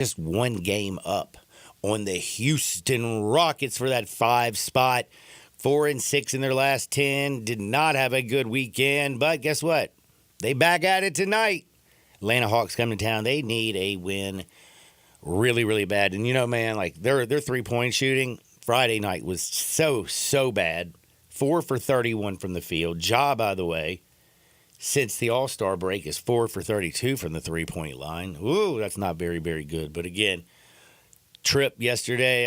just one game up on the Houston Rockets for that 5 spot. 4-6 in their last 10. Did not have a good weekend, but guess what? They back at it tonight. Atlanta Hawks come to town. They need a win really, really bad. And man, like their 3-point shooting Friday night was so bad. 4 for 31 from the field. Ja, by the way, since the All-Star break, is 4 for 32 from the 3-point line. Ooh, that's not very, very good. But again, Saturday,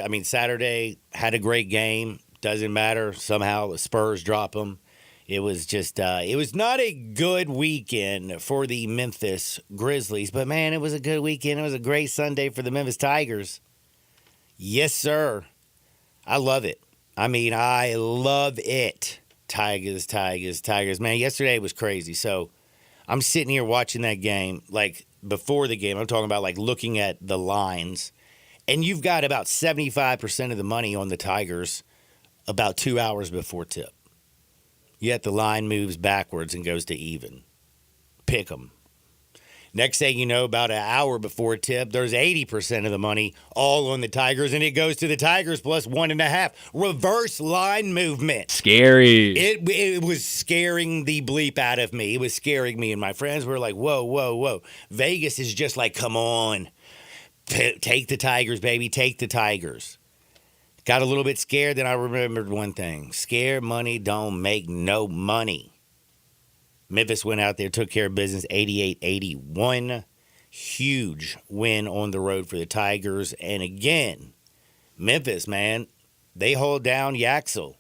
had a great game. Doesn't matter. Somehow the Spurs drop them. It was just, it was not a good weekend for the Memphis Grizzlies. But, man, it was a good weekend. It was a great Sunday for the Memphis Tigers. Yes, sir. I love it. I love it. Tigers. Man, yesterday was crazy. So I'm sitting here watching that game, like before the game. I'm talking about like looking at the lines. And you've got about 75% of the money on the Tigers about 2 hours before tip. Yet the line moves backwards and goes to even. Pick 'em. Next thing you know, about an hour before tip, there's 80% of the money all on the Tigers, and it goes to the Tigers plus 1.5. Reverse line movement. Scary. It was scaring the bleep out of me. It was scaring me, and my friends were like, whoa. Vegas is just like, come on. Take the Tigers, baby. Take the Tigers. Got a little bit scared, then I remembered one thing. Scared money don't make no money. Memphis went out there, took care of business, 88-81. Huge win on the road for the Tigers. And again, Memphis, man, they hold down Yaxel.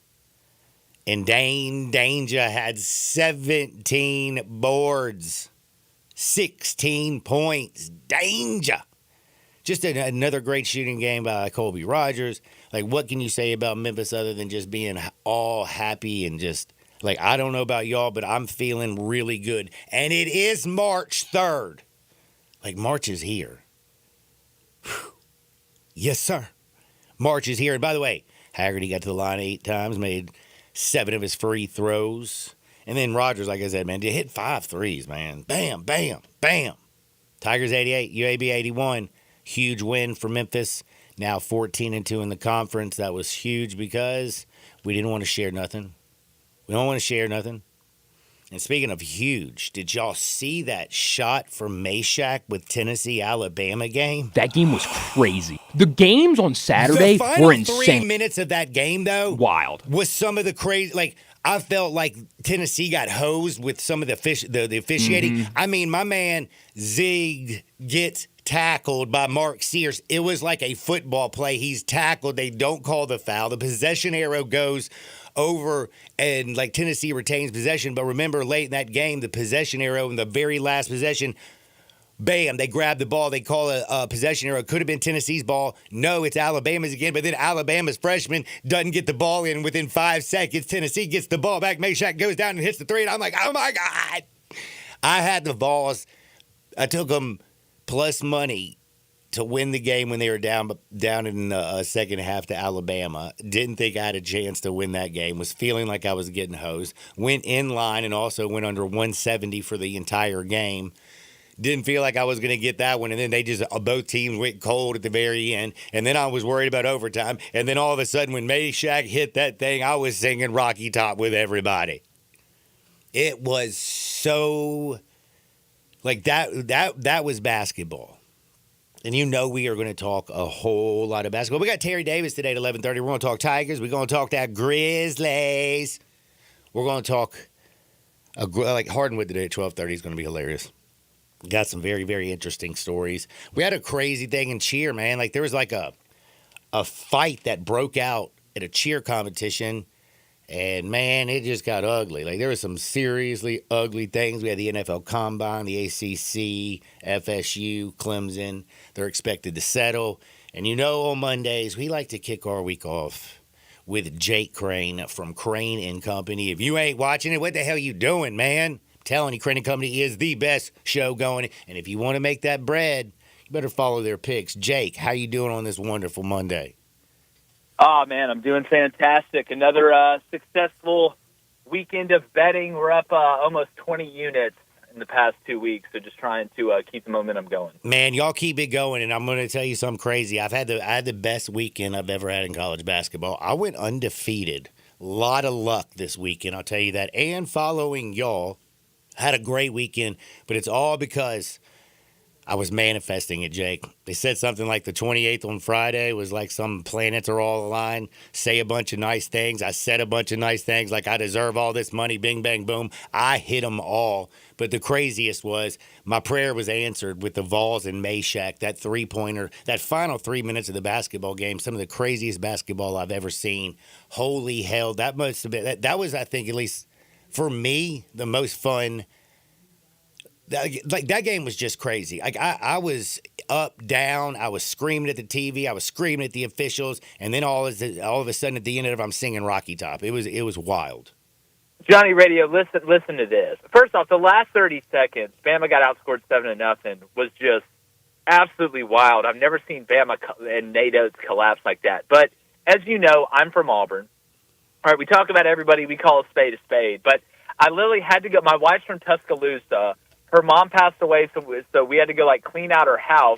And Dane Danger had 17 boards, 16 points. Danger. Just another great shooting game by Colby Rogers. Like, what can you say about Memphis other than just being all happy and just, like, I don't know about y'all, but I'm feeling really good. And it is March 3rd. Like, March is here. Whew. Yes, sir. March is here. And by the way, Haggerty got to the line 8 times, made 7 of his free throws. And then Rogers, like I said, man, did hit 5 threes, man. Bam, bam, bam. Tigers 88, UAB 81. Huge win for Memphis. Now 14-2 in the conference. That was huge because we didn't want to share nothing. We don't want to share nothing. And speaking of huge, did y'all see that shot from Meshack with Tennessee-Alabama game? That game was crazy. The games on Saturday the final were insane. 3 minutes of that game, though, wild. Was some of the crazy. Like, I felt like Tennessee got hosed with some of the officiating. Mm-hmm. My man Zig gets tackled by Mark Sears. It was like a football play. He's tackled. They don't call the foul. The possession arrow goes over and like Tennessee retains possession. But remember, late in that game, the possession arrow in the very last possession, bam, they grab the ball. They call a possession arrow. Could have been Tennessee's ball. No, it's Alabama's again. But then Alabama's freshman doesn't get the ball in within 5 seconds. Tennessee gets the ball back. Meshack goes down and hits the 3. And I'm like, oh, my God. I had the Vols. I took them plus money to win the game when they were down in the second half to Alabama. Didn't think I had a chance to win that game. Was feeling like I was getting hosed. Went in line and also went under 170 for the entire game. Didn't feel like I was going to get that one. And then they just, both teams went cold at the very end. And then I was worried about overtime. And then all of a sudden when Meshack hit that thing, I was singing Rocky Top with everybody. It was so, like that was basketball. And we are going to talk a whole lot of basketball. We got Terry Davis today at 11:30. We're going to talk Tigers. We're going to talk that Grizzlies. We're going to talk, like Hardwood today at 12:30 is going to be hilarious. Got some very, very interesting stories. We had a crazy thing in cheer, man. Like there was like a fight that broke out at a cheer competition. And, man, it just got ugly. Like, there were some seriously ugly things. We had the NFL Combine, the ACC, FSU, Clemson. They're expected to settle. And on Mondays, we like to kick our week off with Jake Crane from Crane and Company. If you ain't watching it, what the hell you doing, man? I'm telling you, Crane and Company is the best show going. And if you want to make that bread, you better follow their picks. Jake, how you doing on this wonderful Monday? Oh, man, I'm doing fantastic. Another successful weekend of betting. We're up almost 20 units in the past 2 weeks. So just trying to keep the momentum going. Man, y'all keep it going, and I'm going to tell you something crazy. I had the best weekend I've ever had in college basketball. I went undefeated. A lot of luck this weekend, I'll tell you that. And following y'all, had a great weekend, but it's all because I was manifesting it, Jake. They said something like the 28th on Friday was like some planets are all aligned, say a bunch of nice things. I said a bunch of nice things like I deserve all this money, bing, bang, boom. I hit them all. But the craziest was my prayer was answered with the Vols and Meshack, that three-pointer, that final 3 minutes of the basketball game, some of the craziest basketball I've ever seen. Holy hell, that must have been, that was, I think, at least for me, the most fun. That game was just crazy. Like I was up, down. I was screaming at the TV. I was screaming at the officials, and then all of a sudden at the end of it, I'm singing Rocky Top. It was wild. Johnny Radio, listen to this. First off, the last 30 seconds, Bama got outscored 7-0, was just absolutely wild. I've never seen Bama and Nate Oates collapse like that. But as you know, I'm from Auburn. All right, we talk about everybody. We call a spade, but I literally had to go. My wife's from Tuscaloosa. Her mom passed away, so we had to go, clean out her house.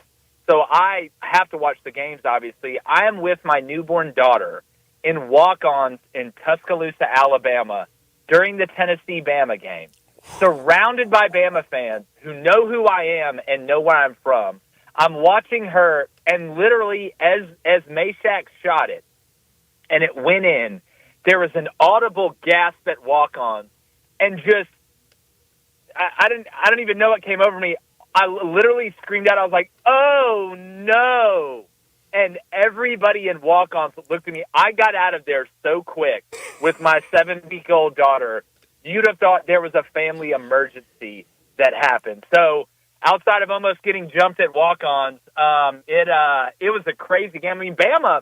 So I have to watch the games, obviously. I am with my newborn daughter in walk-ons in Tuscaloosa, Alabama, during the Tennessee-Bama game, surrounded by Bama fans who know who I am and know where I'm from. I'm watching her, and literally, as Meshack shot it, and it went in, there was an audible gasp at walk-ons, and just, I don't even know what came over me. I literally screamed out. I was like, "Oh no!" And everybody in walk-ons looked at me. I got out of there so quick with my 7-week-old daughter. You'd have thought there was a family emergency that happened. So outside of almost getting jumped at walk-ons, it was a crazy game. I mean, Bama,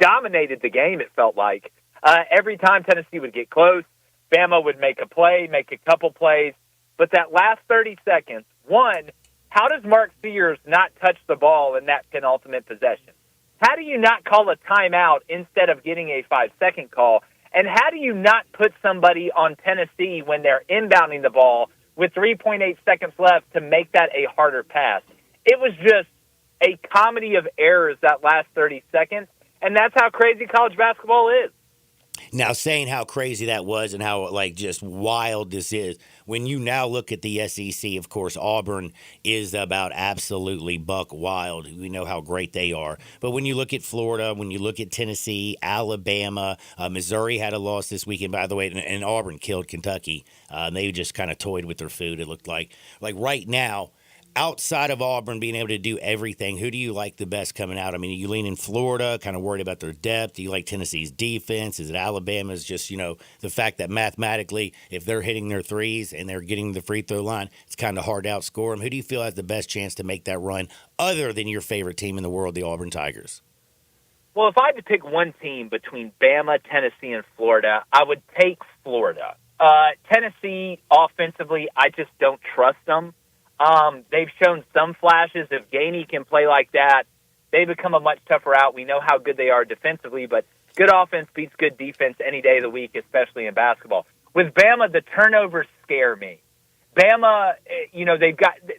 dominated the game. It felt like every time Tennessee would get close, Bama would make a play, make a couple plays. But that last 30 seconds, one, how does Mark Sears not touch the ball in that penultimate possession? How do you not call a timeout instead of getting a 5-second call? And how do you not put somebody on Tennessee when they're inbounding the ball with 3.8 seconds left to make that a harder pass? It was just a comedy of errors that last 30 seconds, and that's how crazy college basketball is. Now, saying how crazy that was and how, just wild this is, when you now look at the SEC, of course, Auburn is about absolutely buck wild. We know how great they are. But when you look at Florida, when you look at Tennessee, Alabama, Missouri had a loss this weekend, by the way, and Auburn killed Kentucky. They just kind of toyed with their food, it looked like. Like right now, outside of Auburn being able to do everything, who do you like the best coming out? I mean, are you leaning Florida, kind of worried about their depth? Do you like Tennessee's defense? Is it Alabama's just, the fact that mathematically, if they're hitting their threes and they're getting the free throw line, it's kind of hard to outscore them? Who do you feel has the best chance to make that run other than your favorite team in the world, the Auburn Tigers? Well, if I had to pick one team between Bama, Tennessee, and Florida, I would take Florida. Tennessee, offensively, I just don't trust them. They've shown some flashes. If Gainey can play like that, they become a much tougher out. We know how good they are defensively, but good offense beats good defense any day of the week, especially in basketball. With Bama, the turnovers scare me. Bama,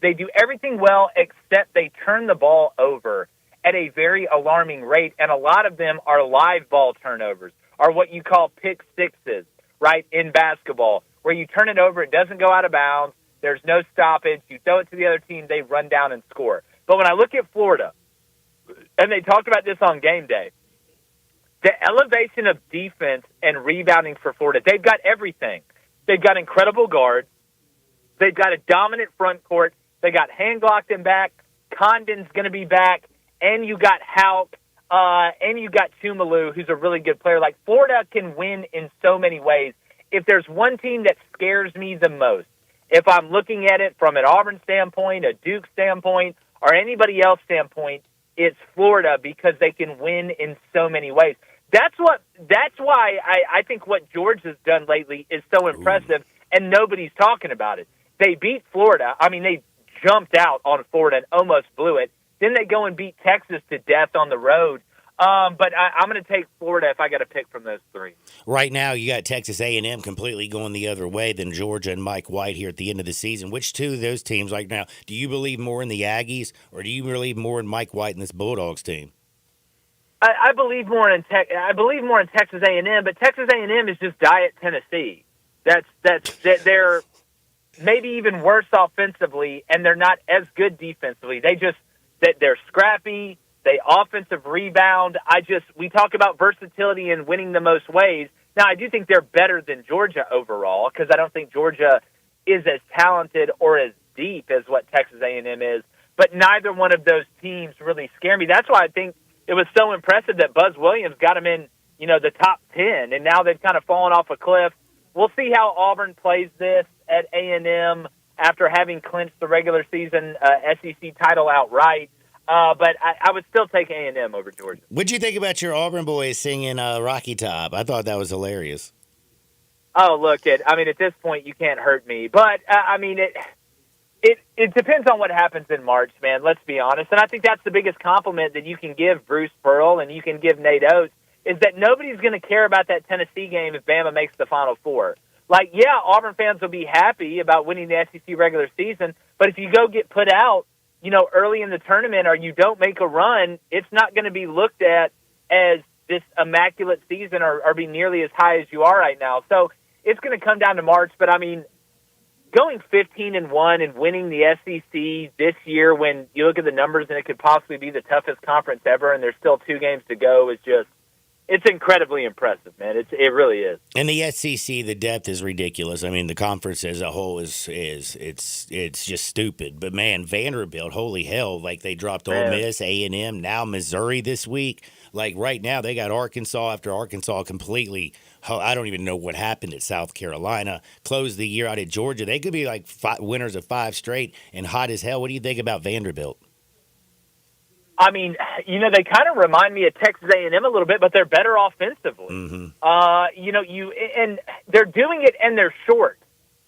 they do everything well except they turn the ball over at a very alarming rate, and a lot of them are live ball turnovers, or what you call pick sixes, right, in basketball, where you turn it over, it doesn't go out of bounds, there's no stoppage, you throw it to the other team, they run down and score. But when I look at Florida, and they talked about this on game day, the elevation of defense and rebounding for Florida, they've got everything. They've got incredible guards. They've got a dominant front court. They got Hand-Glockton back. Condon's going to be back. And you got Houck. And you got Tumalu, who's a really good player. Like, Florida can win in so many ways. If there's one team that scares me the most, if I'm looking at it from an Auburn standpoint, a Duke standpoint, or anybody else standpoint, it's Florida because they can win in so many ways. That's why I think what George has done lately is so impressive, and nobody's talking about it. They beat Florida. I mean, they jumped out on Florida and almost blew it. Then they go and beat Texas to death on the road. But I'm going to take Florida if I got to pick from those three. Right now, you got Texas A&M completely going the other way than Georgia and Mike White here at the end of the season. Which two of those teams right now, do you believe more in the Aggies or do you believe more in Mike White and this Bulldogs team? I believe more in Texas A&M, but Texas A&M is just diet Tennessee. They're maybe even worse offensively, and they're not as good defensively. They're scrappy. They offensive rebound. We talk about versatility and winning the most ways. Now, I do think they're better than Georgia overall because I don't think Georgia is as talented or as deep as what Texas A&M is. But neither one of those teams really scare me. That's why I think it was so impressive that Buzz Williams got him in, the top 10, and now they've kind of fallen off a cliff. We'll see how Auburn plays this at A&M after having clinched the regular season SEC title outright. But I would still take A&M over Georgia. What'd you think about your Auburn boys singing Rocky Top? I thought that was hilarious. Oh, look, at this point, you can't hurt me. But, it depends on what happens in March, man. Let's be honest. And I think that's the biggest compliment that you can give Bruce Pearl and you can give Nate Oates is that nobody's going to care about that Tennessee game if Bama makes the Final Four. Like, yeah, Auburn fans will be happy about winning the SEC regular season, but if you go get put out, early in the tournament or you don't make a run, it's not going to be looked at as this immaculate season or be nearly as high as you are right now. So it's going to come down to March, but going 15-1 and winning the SEC this year when you look at the numbers and it could possibly be the toughest conference ever and there's still 2 games to go is just, it's incredibly impressive, man. It really is. And the SEC, the depth is ridiculous. I mean, the conference as a whole is just stupid. But man, Vanderbilt, holy hell! Like they dropped Ole Miss, A&M, now Missouri this week. Like right now, they got Arkansas after Arkansas completely. I don't even know what happened at South Carolina. Closed the year out at Georgia. They could be like winners of 5 straight and hot as hell. What do you think about Vanderbilt? They kind of remind me of Texas A&M a little bit, but they're better offensively. Mm-hmm. And they're doing it and they're short.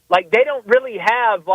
Like, they don't really have,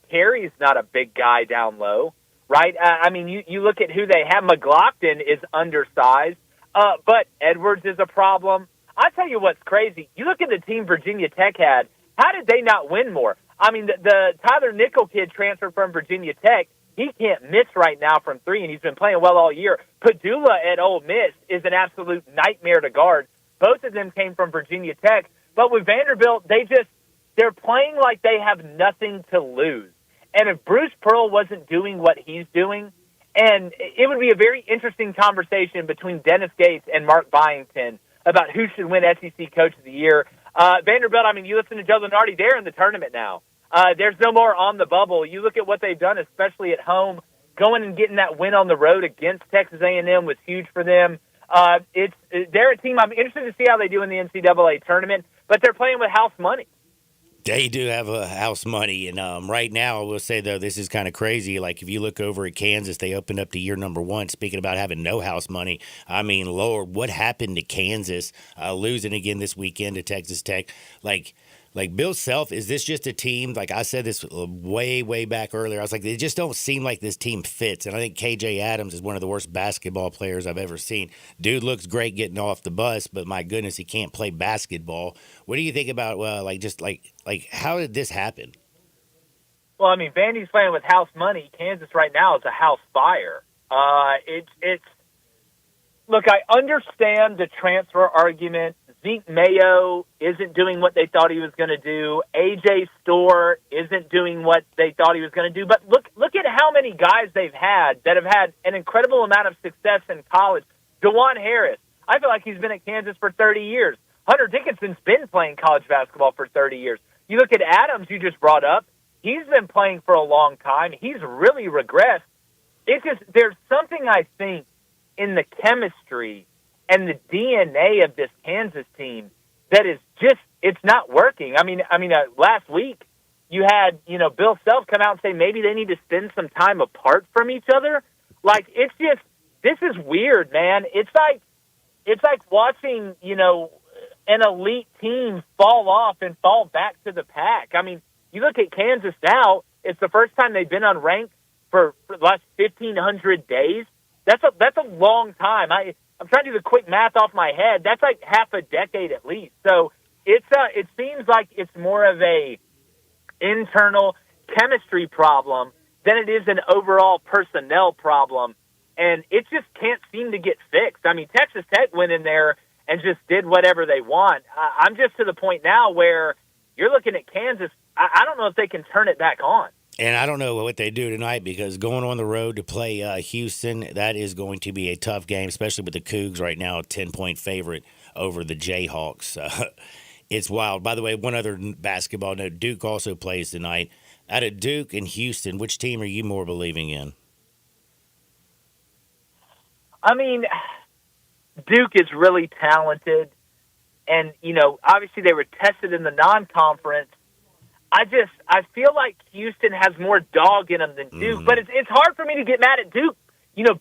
Carey's not a big guy down low, right? You look at who they have. McLaughlin is undersized, but Edwards is a problem. I'll tell you what's crazy. You look at the team Virginia Tech had. How did they not win more? The Tyler Nickel kid transferred from Virginia Tech. He can't miss right now from 3, and he's been playing well all year. Padula at Ole Miss is an absolute nightmare to guard. Both of them came from Virginia Tech. But with Vanderbilt, they're playing like they have nothing to lose. And if Bruce Pearl wasn't doing what he's doing, and it would be a very interesting conversation between Dennis Gates and Mark Byington about who should win SEC Coach of the Year. Vanderbilt, you listen to Joe Lunardi, they're in the tournament now. There's no more on the bubble. You look at what they've done, especially at home. Going and getting that win on the road against Texas A&M was huge for them. They're a team I'm interested to see how they do in the NCAA tournament, but they're playing with house money. They do have a house money, and right now I will say though this is kind of crazy. Like if you look over at Kansas, they opened up to year number 1. Speaking about having no house money, Lord, what happened to Kansas losing again this weekend to Texas Tech? Like Bill Self, is this just a team? Like I said this way, way back earlier. I was like, they just don't seem like this team fits. And I think KJ Adams is one of the worst basketball players I've ever seen. Dude looks great getting off the bus, but my goodness, he can't play basketball. What do you think about how did this happen? Well, Vandy's playing with house money. Kansas right now is a house fire. Look, I understand the transfer argument. Zeke Mayo isn't doing what they thought he was going to do. A.J. Storr isn't doing what they thought he was going to do. But look at how many guys they've had that have had an incredible amount of success in college. DeJuan Harris, I feel like he's been at Kansas for 30 years. Hunter Dickinson's been playing college basketball for 30 years. You look at Adams, you just brought up. He's been playing for a long time. He's really regressed. There's something I think in the chemistry and the DNA of this Kansas team that is just, it's not working. Last week you had, Bill Self come out and say maybe they need to spend some time apart from each other. Like, it's just, this is weird, man. It's like watching, an elite team fall off and fall back to the pack. You look at Kansas now, it's the first time they've been unranked for the last 1,500 days. That's a long time. I'm trying to do the quick math off my head. That's like half a decade at least. So it seems like it's more of a internal chemistry problem than it is an overall personnel problem. And it just can't seem to get fixed. I mean, Texas Tech went in there and just did whatever they want. I'm just to the point now where you're looking at Kansas. I don't know if they can turn it back on. And I don't know what they do tonight because going on the road to play Houston, that is going to be a tough game, especially with the Cougs right now, a 10-point favorite over the Jayhawks. It's wild. By the way, one other basketball note, Duke also plays tonight. Out of Duke and Houston, which team are you more believing in? I mean, Duke is really talented, and, obviously they were tested in the non-conference. I feel like Houston has more dog in them than Duke, but it's hard for me to get mad at Duke,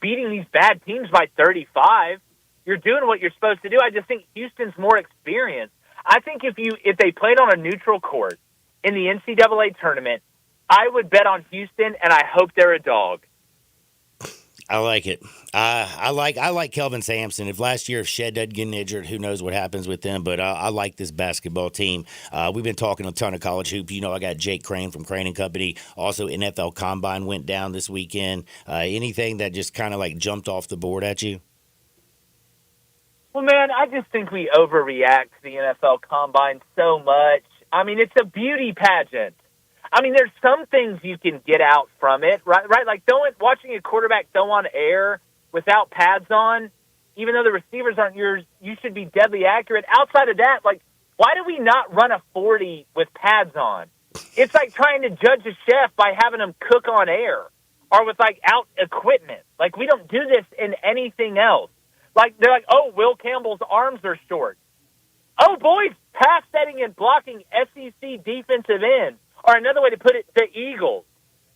beating these bad teams by 35. You're doing what you're supposed to do. I just think Houston's more experienced. I think if they played on a neutral court in the NCAA tournament, I would bet on Houston, and I hope they're a dog. I like it. I like Kelvin Sampson. If last year if Shed doesn't get injured, who knows what happens with them? But I like this basketball team. We've been talking a ton of college hoops. I got Jake Crane from Crane and Company. Also, NFL Combine went down this weekend. Anything that just kind of like jumped off the board at you? Well, man, I just think we overreact to the NFL Combine so much. I mean, it's a beauty pageant. I mean, there's some things you can get out from it, right? Like watching a quarterback throw on air without pads on, even though the receivers aren't yours, you should be deadly accurate. Outside of that, like, why do we not run a 40 with pads on? It's like trying to judge a chef by having him cook on air or with, like, out equipment. Like, we don't do this in anything else. Like, they're like, oh, Will Campbell's arms are short. Oh, boys, pass setting and blocking SEC defensive end. Or another way to put it, the Eagles.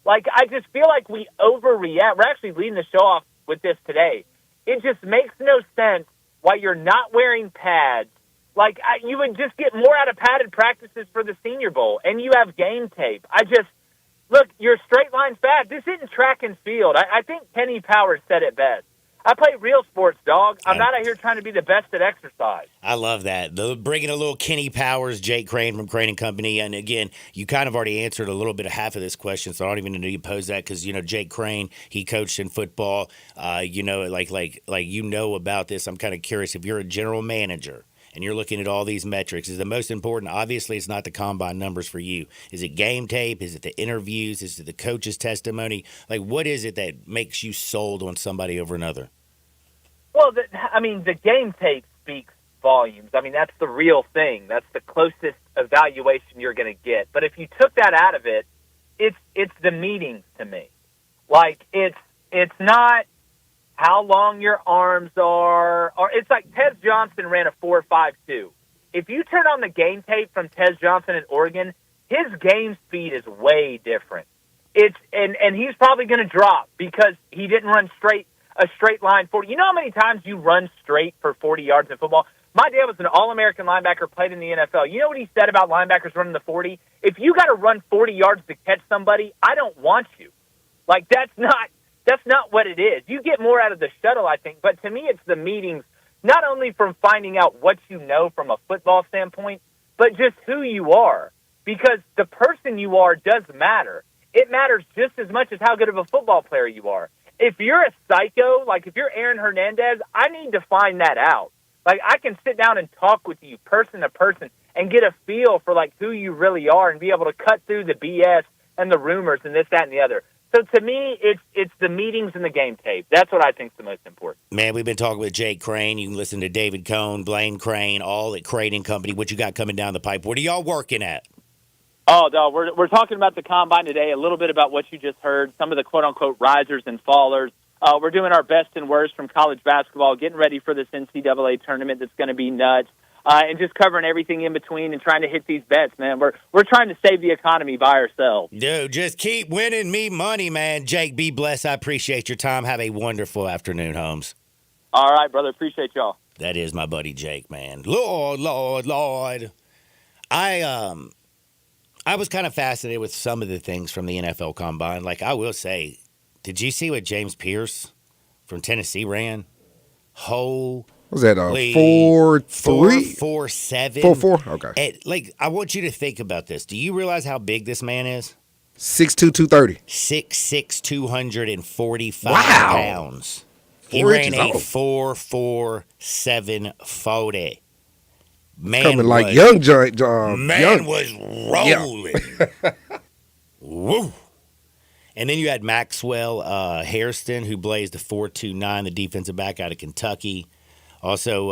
Like, I just feel like we overreact. We're actually leading the show off with this today. It just makes no sense why you're not wearing pads. Like, you would just get more out of padded practices for the Senior Bowl, and you have game tape. Look, you're straight line fast. This isn't track and field. I think Kenny Powers said it best. I play real sports, dog. I'm not out here trying to be the best at exercise. I love that. Bringing a little Kenny Powers, Jake Crane from Crane and Company. And again, you kind of already answered a little bit of half of this question, so I don't even need to pose that because, Jake Crane, he coached in football. Like about this. I'm kind of curious if you're a general manager and you're looking at all these metrics, is the most important, obviously it's not the combine numbers for you. Is it game tape? Is it the interviews? Is it the coach's testimony? Like, what is it that makes you sold on somebody over another? Well, the game tape speaks volumes. I mean, that's the real thing. That's the closest evaluation you're going to get. But if you took that out of it, it's the meetings to me. Like, it's not how long your arms are, or it's like Tez Johnson ran a 4.52. If you turn on the game tape from Tez Johnson in Oregon, his game speed is way different. And he's probably going to drop because he didn't run a straight line 40. You know how many times you run straight for 40 yards in football? My dad was an All-American linebacker, played in the NFL. You know what he said about linebackers running the 40? If you got to run 40 yards to catch somebody, I don't want you. Like, that's not what it is. You get more out of the shuttle, I think. But to me, it's the meetings, not only from finding out what you know from a football standpoint, but just who you are. Because the person you are does matter. It matters just as much as how good of a football player you are. If you're a psycho, like if you're Aaron Hernandez, I need to find that out. Like, I can sit down and talk with you person to person and get a feel for, like, who you really are and be able to cut through the BS and the rumors and this, that, and the other. So to me, it's the meetings and the game tape. That's what I think is the most important. Man, we've been talking with Jake Crane. You can listen to David Cohn, Blaine Crane, all at Crane and Company. What you got coming down the pipe? What are y'all working at? Oh, no, we're talking about the Combine today, a little bit about what you just heard, some of the quote-unquote risers and fallers. We're doing our best and worst from college basketball, getting ready for this NCAA tournament that's going to be nuts, and just covering everything in between and trying to hit these bets, man. We're trying to save the economy by ourselves. Dude, just keep winning me money, man. Jake, be blessed. I appreciate your time. Have a wonderful afternoon, Holmes. All right, brother. Appreciate y'all. That is my buddy Jake, man. Lord. I was kind of fascinated with some of the things from the NFL Combine. Like, I will say, did you see what James Pierce from Tennessee ran? Holy. Was that 4-3? 4-7. 4-4? Okay. Like, I want you to think about this. Do you realize how big this man is? 6'2", 230. 6'6", 245 Wow. pounds. He 4 ran inches a off. 4.47 40. Man Coming like was, young John. Man was rolling. Woo. And then you had Maxwell Hairston, who blazed a 4.29, the defensive back out of Kentucky. Also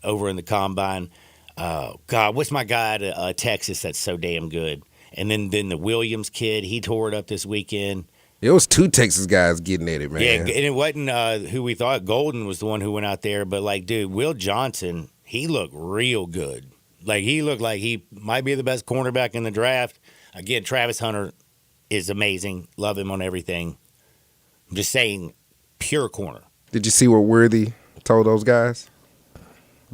over in the combine. God, what's my guy at Texas that's so damn good? And then the Williams kid, he tore it up this weekend. It was 2 Texas guys getting at it, man. Yeah, and it wasn't who we thought. Golden was the one who went out there. But, like, dude, Will Johnson, he looked real good. Like, he looked like he might be the best cornerback in the draft. Again, Travis Hunter is amazing. Love him on everything. I'm just saying, pure corner. Did you see what Worthy told those guys?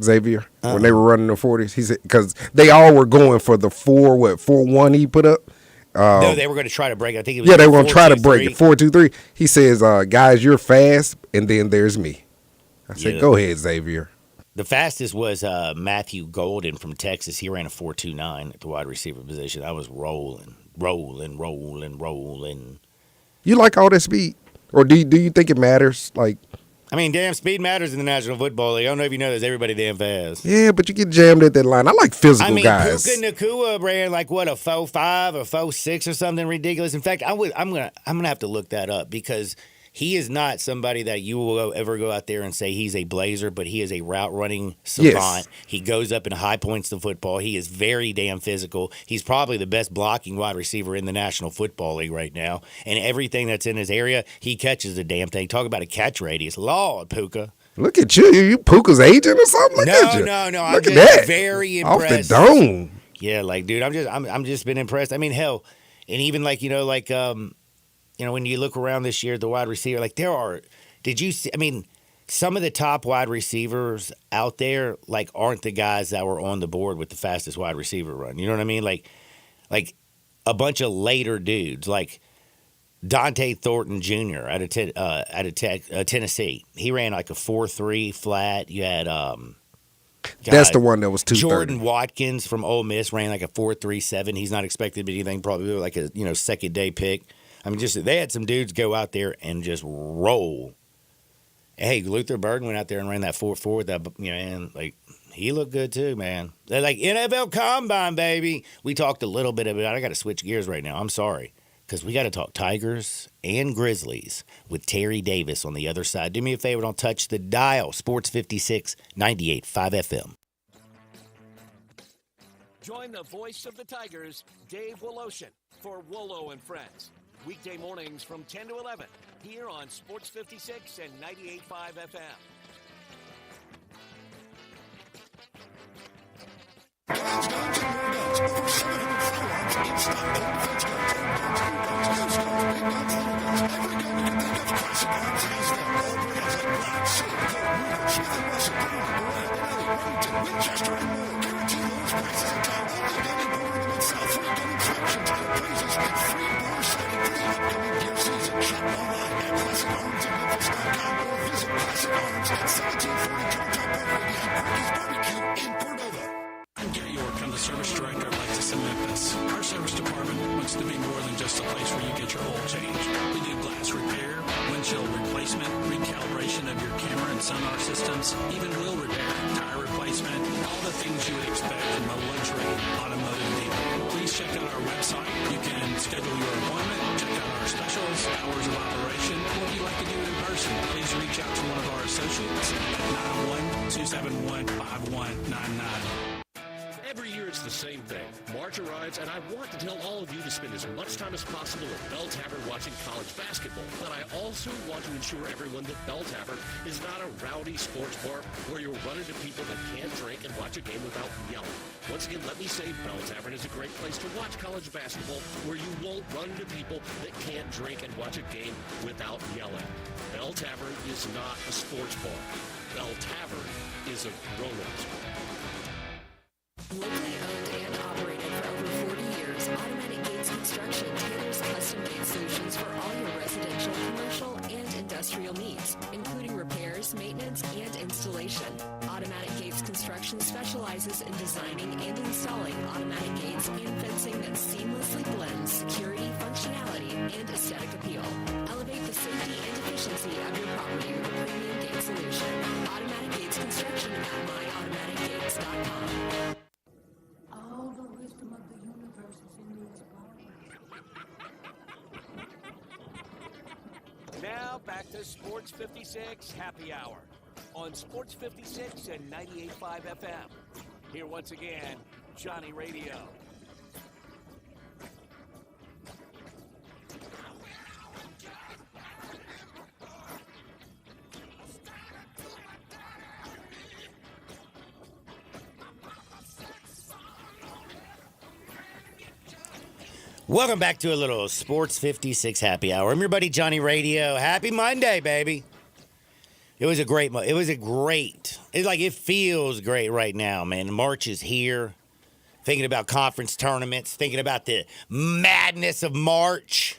Xavier, when they were running the 40s? He said, because they all were going for the 4-1 he put up. No, they were going to try to break it. I think it was they were going to try to break 4-2-3. it. 4-2-3. He says, guys, you're fast, and then there's me. I said, Yeah. go ahead, Xavier. The fastest was Matthew Golden from Texas. He ran a 4.29 at the wide receiver position. I was rolling. You like all that speed? Or do you think it matters? Like, I mean, damn, speed matters in the National Football League. I don't know if you know this. Everybody damn fast. yeah, but you get jammed at that line. I like physical guys. Puka Nacua ran like what, a 4.5 or 4.6 or something ridiculous. In fact, I'm gonna have to look that up because he is not somebody that you will ever go out there and say he's a blazer, but he is a route running savant. Yes. He goes up in high points to football. He is very damn physical. He's probably the best blocking wide receiver in the National Football League right now. And everything that's in his area, he catches the damn thing. Talk about a catch radius. Lord, Puka. Look at you. You Puka's agent or something? Look at you. No. Look I'm at just that. very Off the impressed. dome. Yeah, like, dude, I'm just been impressed. I mean, hell, and even like, when you look around this year, the wide receiver, like did you see, I mean, some of the top wide receivers out there, like, aren't the guys that were on the board with the fastest wide receiver run. You know what I mean? Like a bunch of later dudes, like Dante Thornton Jr. out of Tennessee. He ran like a 4.3 flat. You had, That's the one that was 230. Jordan Watkins from Ole Miss ran like a 4.37. He's not expected to be anything, probably like a second day pick. I mean, just they had some dudes go out there and just roll. Hey, Luther Burden went out there and ran that 4.4 with that, and like he looked good too, man. They're like NFL Combine, baby. We talked a little bit about it. I got to switch gears right now. I'm sorry, because we got to talk Tigers and Grizzlies with Terry Davis on the other side. Do me a favor, don't touch the dial. Sports56, 98.5 FM. Join the voice of the Tigers, Dave Woloshin, for Wolo and Friends. Weekday mornings from 10 to 11 here on Sports 56 and 98.5 FM. I'm Gary York. I'm the service director of Lexus in Memphis. Our service department wants to be more than just a place where you get your oil changed. We do glass repair, windshield replacement, recalibration of your camera and sonar systems, even wheel repair, tire replacement, all the things you would expect from a luxury automotive dealer. Please check out our website. You can schedule your appointment, check out our specials, hours of operation, or if you'd like to do it in person, please reach out to one of our associates at 901-271-5199. Every year it's the same thing. March arrives, and I want to tell all of you to spend as much time as possible at Bell Tavern watching college basketball. But I also want to ensure everyone that Bell Tavern is not a rowdy sports bar where you'll run into people that can't drink and watch a game without yelling. Once again, let me say Bell Tavern is a great place to watch college basketball where you won't run into people that can't drink and watch a game without yelling. Bell Tavern is not a sports bar. Bell Tavern is a grown-ups bar. Locally owned and operated for over 40 years, Automatic Gates Construction tailors custom-made solutions for all your residential, commercial, and industrial needs, including repairs, maintenance, and installation. Automatic Gates Construction specializes in designing and installing automatic gates and fencing that seamlessly blends security, functionality, and aesthetic appeal. Elevate the safety and efficiency of your property with a premium gate solution. Automatic Gates Construction at myautomaticgates.com. All the wisdom of the universe is in these bones. Now back to Sports 56 Happy Hour on Sports 56 and 98.5 FM. Here once again, Johnny Radio. Welcome back to a little Sports 56 Happy Hour. I'm your buddy Johnny Radio. Happy Monday, baby. It was a great. It feels great right now, man. March is here. Thinking about conference tournaments. Thinking about the madness of March.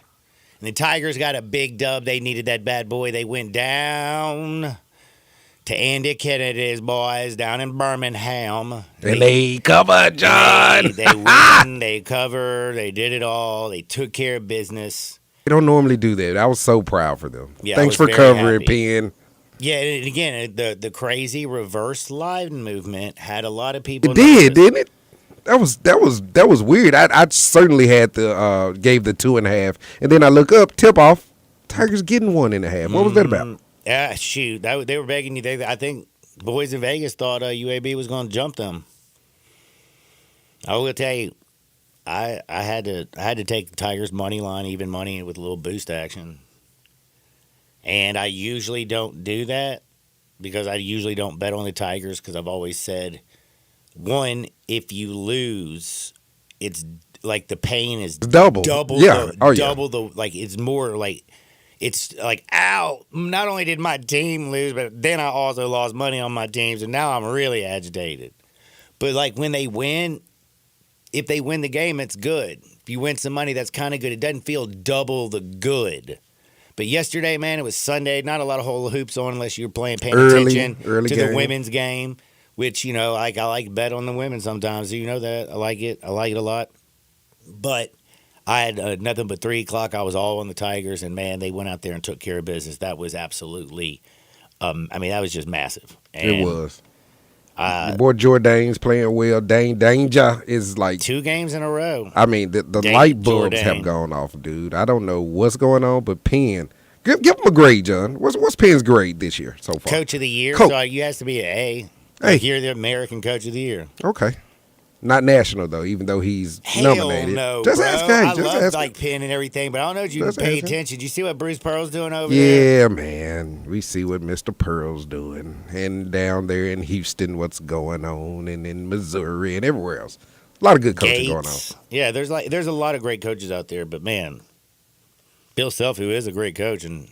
And the Tigers got a big dub. They needed that bad boy. They went down to Andy Kennedy's boys down in Birmingham. And they covered, John. They win, they cover, they did it all. They took care of business. They don't normally do that. I was so proud for them. Yeah, Thanks for very covering, happy. Penn. Yeah, and again, the crazy reverse line movement had a lot of people. It did, didn't it? That was weird. I certainly had gave the 2.5, and then I look up, tip off, Tigers getting 1.5. What was that about? Yeah, shoot, they were begging you. I think boys in Vegas thought UAB was going to jump them. I will tell you, I had to take the Tigers money line, even money with a little boost action. And I usually don't do that because I usually don't bet on the Tigers because I've always said, one, if you lose, it's like the pain is double. Yeah. Double the, like, it's more like, it's like, ow, not only did my team lose, but then I also lost money on my teams, and now I'm really agitated. But, like, when they win, if they win the game, it's good. If you win some money, that's kind of good. It doesn't feel double the good. But yesterday, man, it was Sunday. Not a lot of hula hoops on unless you're paying attention to game. The women's game, which, you know, like I like to bet on the women sometimes. You know that. I like it. I like it a lot. But I had nothing but 3 o'clock. I was all on the Tigers, and, man, they went out there and took care of business. That was absolutely that was just massive. And it was. Your boy Jordan's playing well. Danger is like 2 games in a row. I mean, the light bulbs have gone off, dude. I don't know what's going on, but Penn, give him a grade, John. What's Penn's grade this year so far? Coach of the year. So you has to be an A. Hey, you're the American Coach of the Year. Okay. Not national, though, even though he's nominated. No, just bro. ask him. I love like Penn and everything, but I don't know if you pay attention. Do you see what Bruce Pearl's doing over there? Yeah, man. We see what Mr. Pearl's doing. And down there in Houston, what's going on, and in Missouri and everywhere else. A lot of good coaching going on. Yeah, there's a lot of great coaches out there, but, man, Bill Self, who is a great coach, and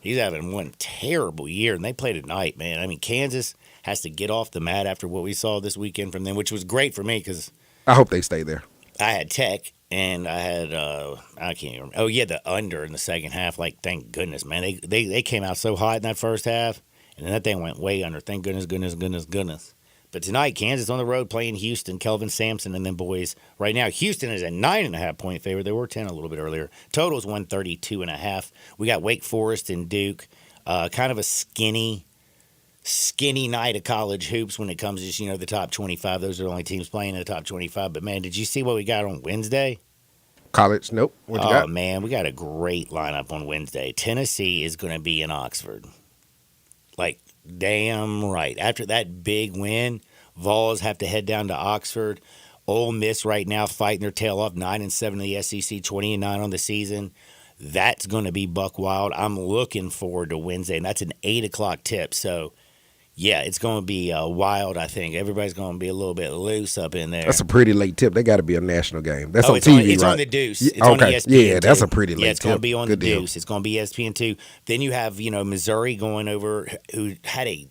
he's having one terrible year, and they played at night, man. I mean, Kansas has to get off the mat after what we saw this weekend from them, which was great for me because I hope they stay there. I had Tech and I had I can't remember. Oh yeah, the under in the second half. Like, thank goodness, man. They came out so hot in that first half, and then that thing went way under. Thank goodness. But tonight, Kansas on the road playing Houston, Kelvin Sampson, and then boys. Right now, Houston is a 9.5-point favorite. They were 10 a little bit earlier. Total is 132.5. We got Wake Forest and Duke. Kind of a skinny night of college hoops when it comes to just, the top 25. Those are the only teams playing in the top 25. But, man, did you see what we got on Wednesday? College? Nope. What you got? Oh, man, we got a great lineup on Wednesday. Tennessee is going to be in Oxford. Like, damn right. After that big win, Vols have to head down to Oxford. Ole Miss right now fighting their tail off, 9-7 in the SEC, 20-9 on the season. That's going to be buck wild. I'm looking forward to Wednesday, and that's an 8 o'clock tip. So, yeah, it's going to be wild, I think. Everybody's going to be a little bit loose up in there. That's a pretty late tip. They got to be a national game. That's on TV, it's right? on the Deuce. It's on ESPN2. Yeah, that's a pretty late tip. Yeah, it's going to be on Good the deal. Deuce. It's going to be ESPN2. Then you have, Missouri going over, who had a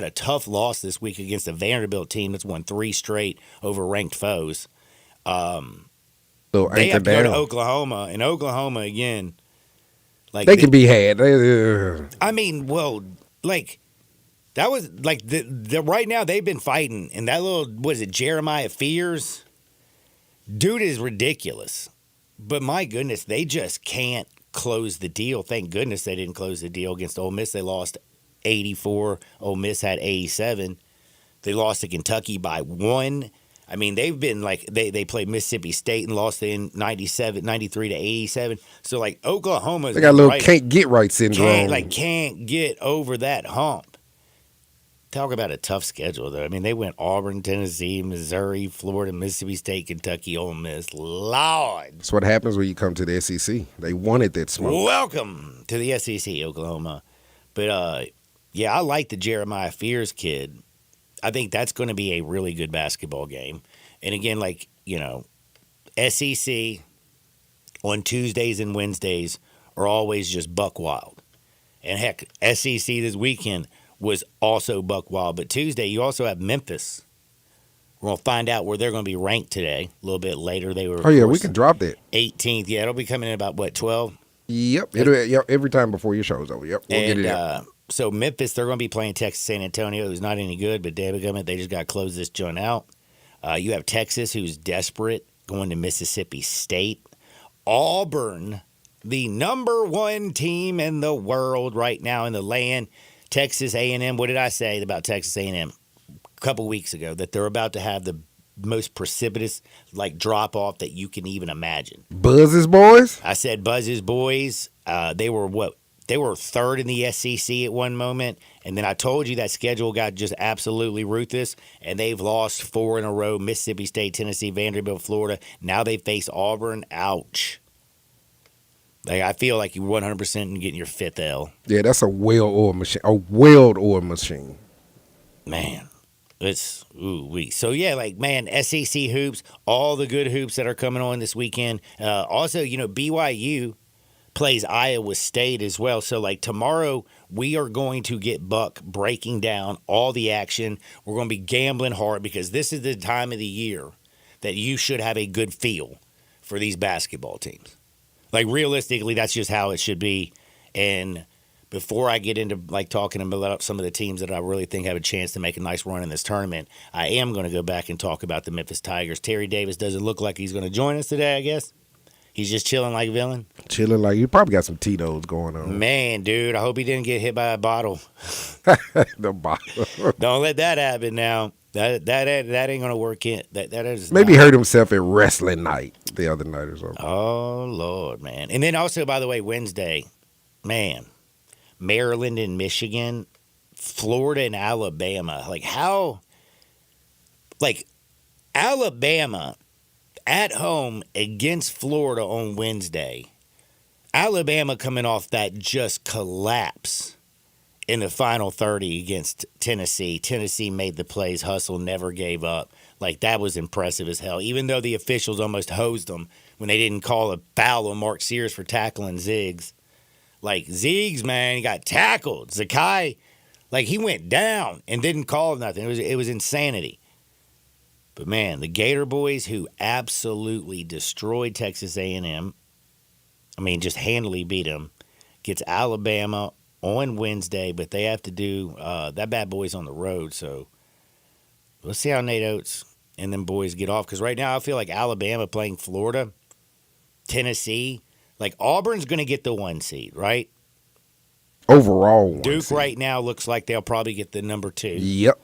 tough loss this week against a Vanderbilt team that's won 3 straight over ranked foes. They have to go to Oklahoma, and Oklahoma, again, like they can be had. I mean, well, like, That was like the right now they've been fighting, and that little Jeremiah Fears, dude is ridiculous. But my goodness, they just can't close the deal. Thank goodness they didn't close the deal against Ole Miss. They lost 84. Ole Miss had 87. They lost to Kentucky by 1. I mean, they've been like they played Mississippi State and lost in 93 to 87. So like Oklahoma's They got a little right, can't get right syndrome. can't get over that hump. Talk about a tough schedule though. I mean, they went Auburn, Tennessee, Missouri, Florida, Mississippi State, Kentucky, Ole Miss. Lord. That's what happens when you come to the SEC. They wanted that smoke. Welcome to the SEC, Oklahoma. But yeah, I like the Jeremiah Fears kid. I think that's going to be a really good basketball game. And again, like, you know, SEC on Tuesdays and Wednesdays are always just buck wild. And heck, SEC this weekend was also buck wild. But Tuesday, you also have Memphis. We're going to find out where they're going to be ranked today. A little bit later, they were. Oh, yeah, we can drop that. 18th. Yeah, it'll be coming in about, 12? Yep. Every time before your show's over. Yep. We'll get it. So Memphis, they're going to be playing Texas San Antonio, who's not any good, but dadgummit, they just got to close this joint out. You have Texas, who's desperate, going to Mississippi State. Auburn, the number 1 team in the world right now in the land. Texas A&M. What did I say about Texas A&M a couple weeks ago? That they're about to have the most precipitous drop off that you can even imagine. Buzz's boys. I said Buzz's boys. They were what? They were third in the SEC at one moment, and then I told you that schedule got just absolutely ruthless, and they've lost 4 in a row: Mississippi State, Tennessee, Vanderbilt, Florida. Now they face Auburn. Ouch. I feel like you're 100% in getting your 5th L. Yeah, that's a well-oiled machine. A well-oiled machine. Man, it's ooh-wee. So, yeah, SEC hoops, all the good hoops that are coming on this weekend. Also, BYU plays Iowa State as well. So, tomorrow, we are going to get Buck breaking down all the action. We're going to be gambling hard because this is the time of the year that you should have a good feel for these basketball teams. Realistically, that's just how it should be. And before I get into, talking about some of the teams that I really think have a chance to make a nice run in this tournament, I am going to go back and talk about the Memphis Tigers. Terry Davis doesn't look like he's going to join us today, I guess. He's just chilling like a villain. Chilling like you probably got some Tito's going on. Man, dude, I hope he didn't get hit by a bottle. The bottle. Don't let that happen now. That ain't gonna work. That is maybe hurt himself at wrestling night the other night or something. Oh Lord, man! And then also, by the way, Wednesday, man, Maryland and Michigan, Florida and Alabama. Alabama at home against Florida on Wednesday. Alabama coming off that just collapse in the final 30 against Tennessee. Tennessee made the plays, hustle, never gave up. That was impressive as hell. Even though the officials almost hosed them when they didn't call a foul on Mark Sears for tackling Ziggs. Ziggs, man, he got tackled. Zakai, he went down and didn't call nothing. It was insanity. But, man, the Gator boys who absolutely destroyed Texas A&M, just handily beat them, gets Alabama on Wednesday, but they have to do that bad boy's on the road. So let's see how Nate Oates and them boys get off. Because right now I feel like Alabama playing Florida, Tennessee, Auburn's going to get the 1 seed, right? Overall one Duke seed. right now looks like they'll probably get the number 2. Yep.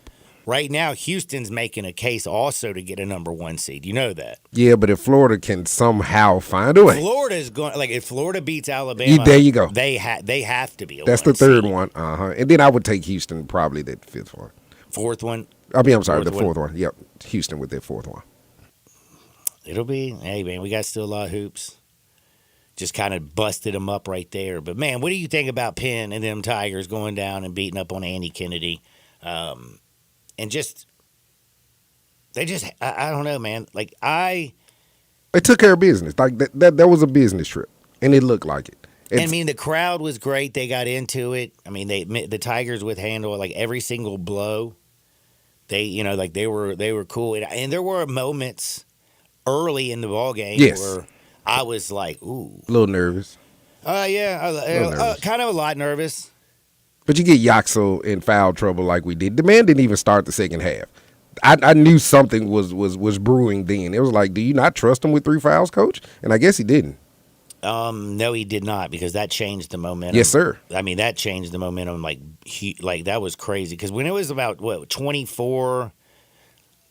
Right now, Houston's making a case also to get a number 1 seed. You know that. Yeah, but if Florida can somehow find a way. Florida's going, if Florida beats Alabama, there you go. They have to be a That's 1 the third seed. one. And then I would take Houston probably that 5th one. 4th one. I'm sorry, the Fourth 4th one. Yep. Houston with that 4th one. It'll be, hey, man, we got still a lot of hoops. Just kind of busted them up right there. But, man, what do you think about Penn and them Tigers going down and beating up on Andy Kennedy? And I don't know, man. They took care of business. That was a business trip, and it looked like it. The crowd was great. They got into it. The Tigers would handle every single blow. They, they were cool. And there were moments early in the ball game where I was like, ooh, a little nervous. Yeah, nervous. kind of a lot nervous. But you get Yaxel in foul trouble like we did. The man didn't even start the second half. I knew something was brewing then. It was like, do you not trust him with 3 fouls, coach? And I guess he didn't. No, he did not, because that changed the momentum. Yes, sir. I mean, that changed the momentum. Like that was crazy. Because when it was about 24,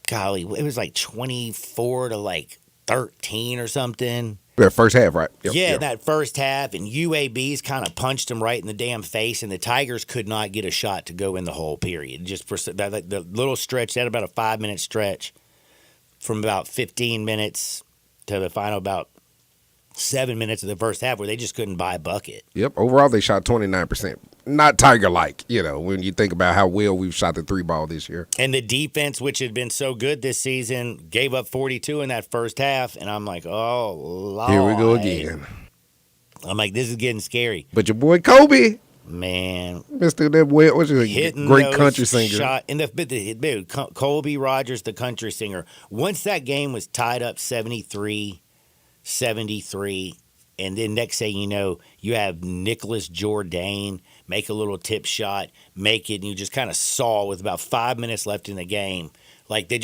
golly, it was like 24 to like 13 or something. That first half, right? Yep, Yeah, yep. that first half, and UAB's kind of punched him right in the damn face, and the Tigers could not get a shot to go in the whole period. Just for the little stretch, they had about a 5-minute stretch from about 15 minutes to the final about 7 minutes of the first half where they just couldn't buy a bucket. Yep. Overall, they shot 29%. Not Tiger-like, when you think about how well we've shot the 3-ball this year. And the defense, which had been so good this season, gave up 42 in that first half, and I'm like, oh, Lord. Here we go again. I'm like, this is getting scary. But your boy Kobe, man, Mr. That well, what's your hitting great those country singer? Shot, and the Colby Rogers, the country singer. Once that game was tied up 73, and then next thing you know, you have Nicholas Jourdain make a little tip shot, make it, and you just kind of saw with about 5 minutes left in the game. Like they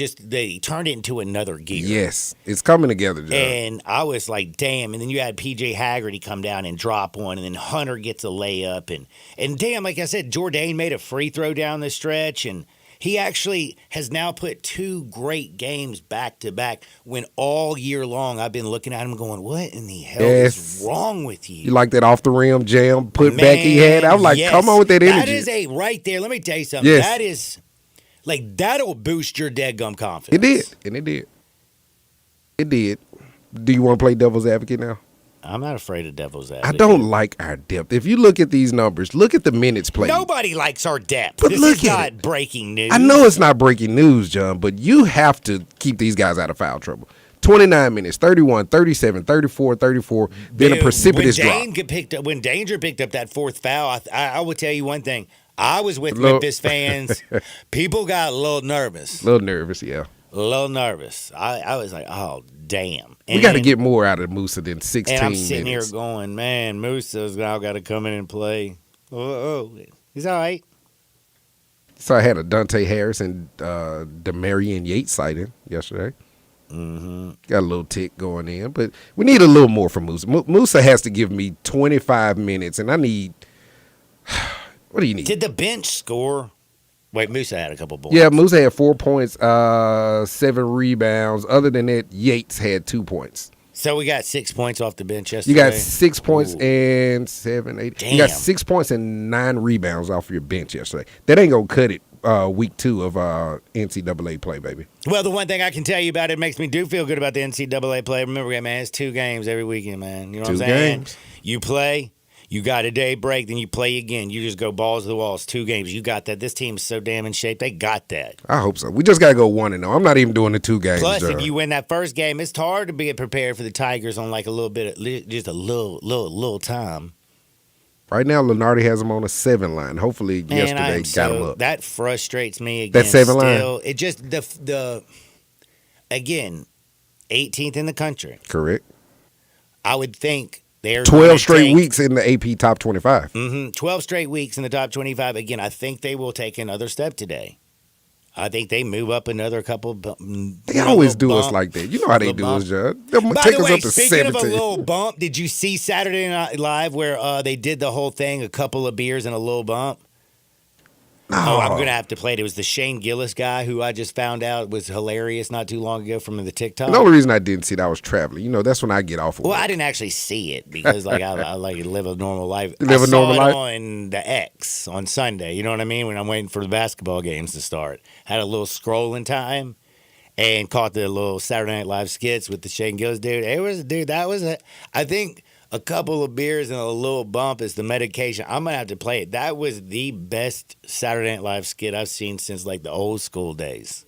turned it into another gear. Yes, it's coming together, John. And I was like, damn. And then you had PJ Haggerty come down and drop one, and then Hunter gets a layup. And damn, like I said, Jourdain made a free throw down the stretch, and he actually has now put 2 great games back to back when all year long I've been looking at him going, what in the hell is wrong with you? You like that off the rim jam put back he had? I was like, yes. come on with that energy. That is right there. Let me tell you something. Yes. That is like that'll boost your deadgum confidence. It did, and it did. It did. Do you want to play devil's advocate now? I'm not afraid of devil's advocate. I don't like our depth. If you look at these numbers, look at the minutes played. Nobody likes our depth. But this look is at not it. breaking news. I know it's not breaking news, John, but you have to keep these guys out of foul trouble. 29 minutes, 31, 37, 34, 34, then a precipitous drop. When Danger picked up that 4th foul, I will tell you one thing. I was with Little- Memphis fans. People got a little nervous. A little nervous, yeah. A little nervous. I was like, oh, damn. We got to get more out of Musa than 16 And I'm sitting minutes. here going, man, Musa's now got to come in and play. Oh, he's all right. So I had a Dante Harris and Demarion Yates sighting yesterday. Mm-hmm. Got a little tick going in, but we need a little more from Musa. Musa has to give me 25 minutes, and I need. What do you need? Did the bench score? Wait, Musa had a couple points. Yeah, Musa had 4 points, 7 rebounds. Other than that, Yates had 2 points. So we got 6 points off the bench yesterday. You got 6 points Ooh. and 7, 8. Damn. You got 6 points and 9 rebounds off your bench yesterday. That ain't gonna cut it. Week 2 of NCAA play, baby. Well, the one thing I can tell you about it makes me do feel good about the NCAA play. Remember, man, it's 2 games every weekend, man. You know what I'm 2 saying? games. You play, you got a day break, then you play again. You just go balls to the walls. 2 games. You got that. This team's so damn in shape. They got that. I hope so. We just gotta go 1-0. I'm not even doing the 2 games. Plus, John. if you win that first game, it's hard to be prepared for the Tigers on like a little bit, just a little time. Right now, Lenardi has him on a 7 line. Hopefully, Man, yesterday got him up. That frustrates me again. That 7 line? Still, it just the again, 18th in the country. Correct. I would think they're 12 straight weeks in the AP top 25. 12 straight weeks in the top 25. Again, I think they will take another step today. I think they move up another couple. They always do us like that. You know how they do us, John. They'll By take the us way, up to speaking 17. of a little bump, did you see Saturday Night Live where they did the whole thing, a couple of beers and a little bump? No. Oh, I'm going to have to play it. It was the Shane Gillis guy who I just found out was hilarious not too long ago from the TikTok. The only reason I didn't see that I was traveling. You know, that's when I get off of Well, work. I didn't actually see it because like I like to live a normal life. You live I a normal saw it life? on the X on Sunday. You know what I mean? When I'm waiting for the basketball games to start, had a little scrolling time and caught the little Saturday Night Live skits with the Shane Gillis dude. It was that was I think a couple of beers and a little bump is the medication. I'm gonna have to play it. That was the best Saturday Night Live skit I've seen since like the old school days.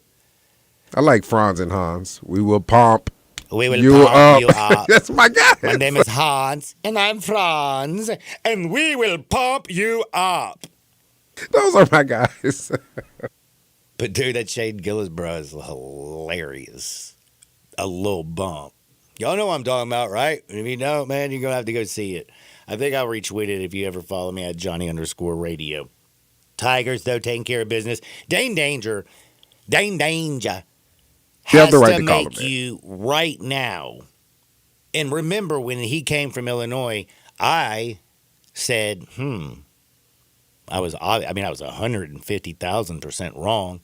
I like Franz and Hans. We will pump We will you pump up. you up. That's my guy. My name is Hans, and I'm Franz, and we will pump you up. Those are my guys. But dude, that Shane Gillis bro is hilarious. A little bump. Y'all know what I'm talking about, right? If you don't, man, you're going to have to go see it. I think I'll retweet it if you ever follow me at Johnny_radio. Tigers, though, taking care of business. Dane Danger You has have the right to to call make him that. you right now. And remember when he came from Illinois, I said, I was 150,000% wrong.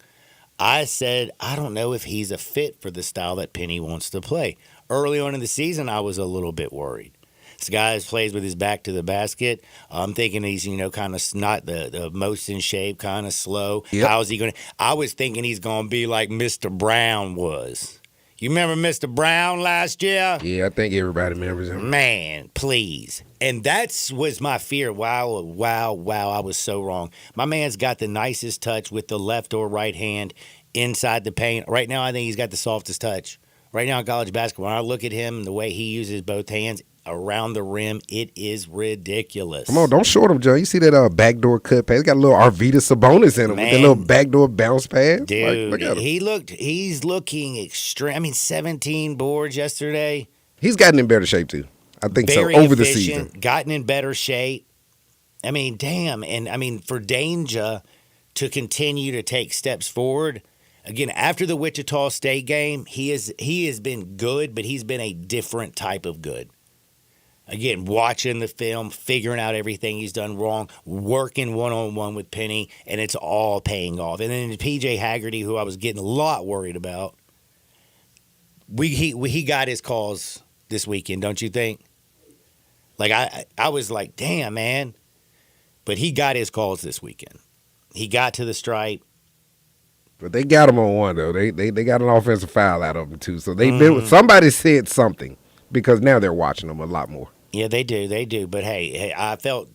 I said, I don't know if he's a fit for the style that Penny wants to play. Early on in the season, I was a little bit worried. This guy plays with his back to the basket. I'm thinking he's, kind of not the most in shape, kind of slow. Yep. How's he going to? I was thinking he's going to be like Mr. Brown was. You remember Mr. Brown last year? Yeah, I think everybody remembers him. Man, please. And that was my fear. Wow, I was so wrong. My man's got the nicest touch with the left or right hand inside the paint. Right now, I think he's got the softest touch. Right now in college basketball, when I look at him, the way he uses both hands around the rim, it is ridiculous. Come on, don't short him, Joe. You see that backdoor cut pass? He's got a little Arvita Sabonis in him with that little backdoor bounce pass. Dude, look at him. He's looking extreme. 17 boards yesterday. He's gotten in better shape, too. I think Very so, over the efficient, season. gotten in better shape. Damn. And for Danger to continue to take steps forward, again, after the Wichita State game, he has been good, but he's been a different type of good. Again, watching the film, figuring out everything he's done wrong, working one-on-one with Penny, and it's all paying off. And then P.J. Haggerty, who I was getting a lot worried about, he got his calls this weekend, don't you think? Like, I was like, damn, man. But he got his calls this weekend. He got to the stripe. But they got him on one, though. They got an offensive foul out of him, too. So somebody said something because now they're watching him a lot more. Yeah, they do. But hey, I felt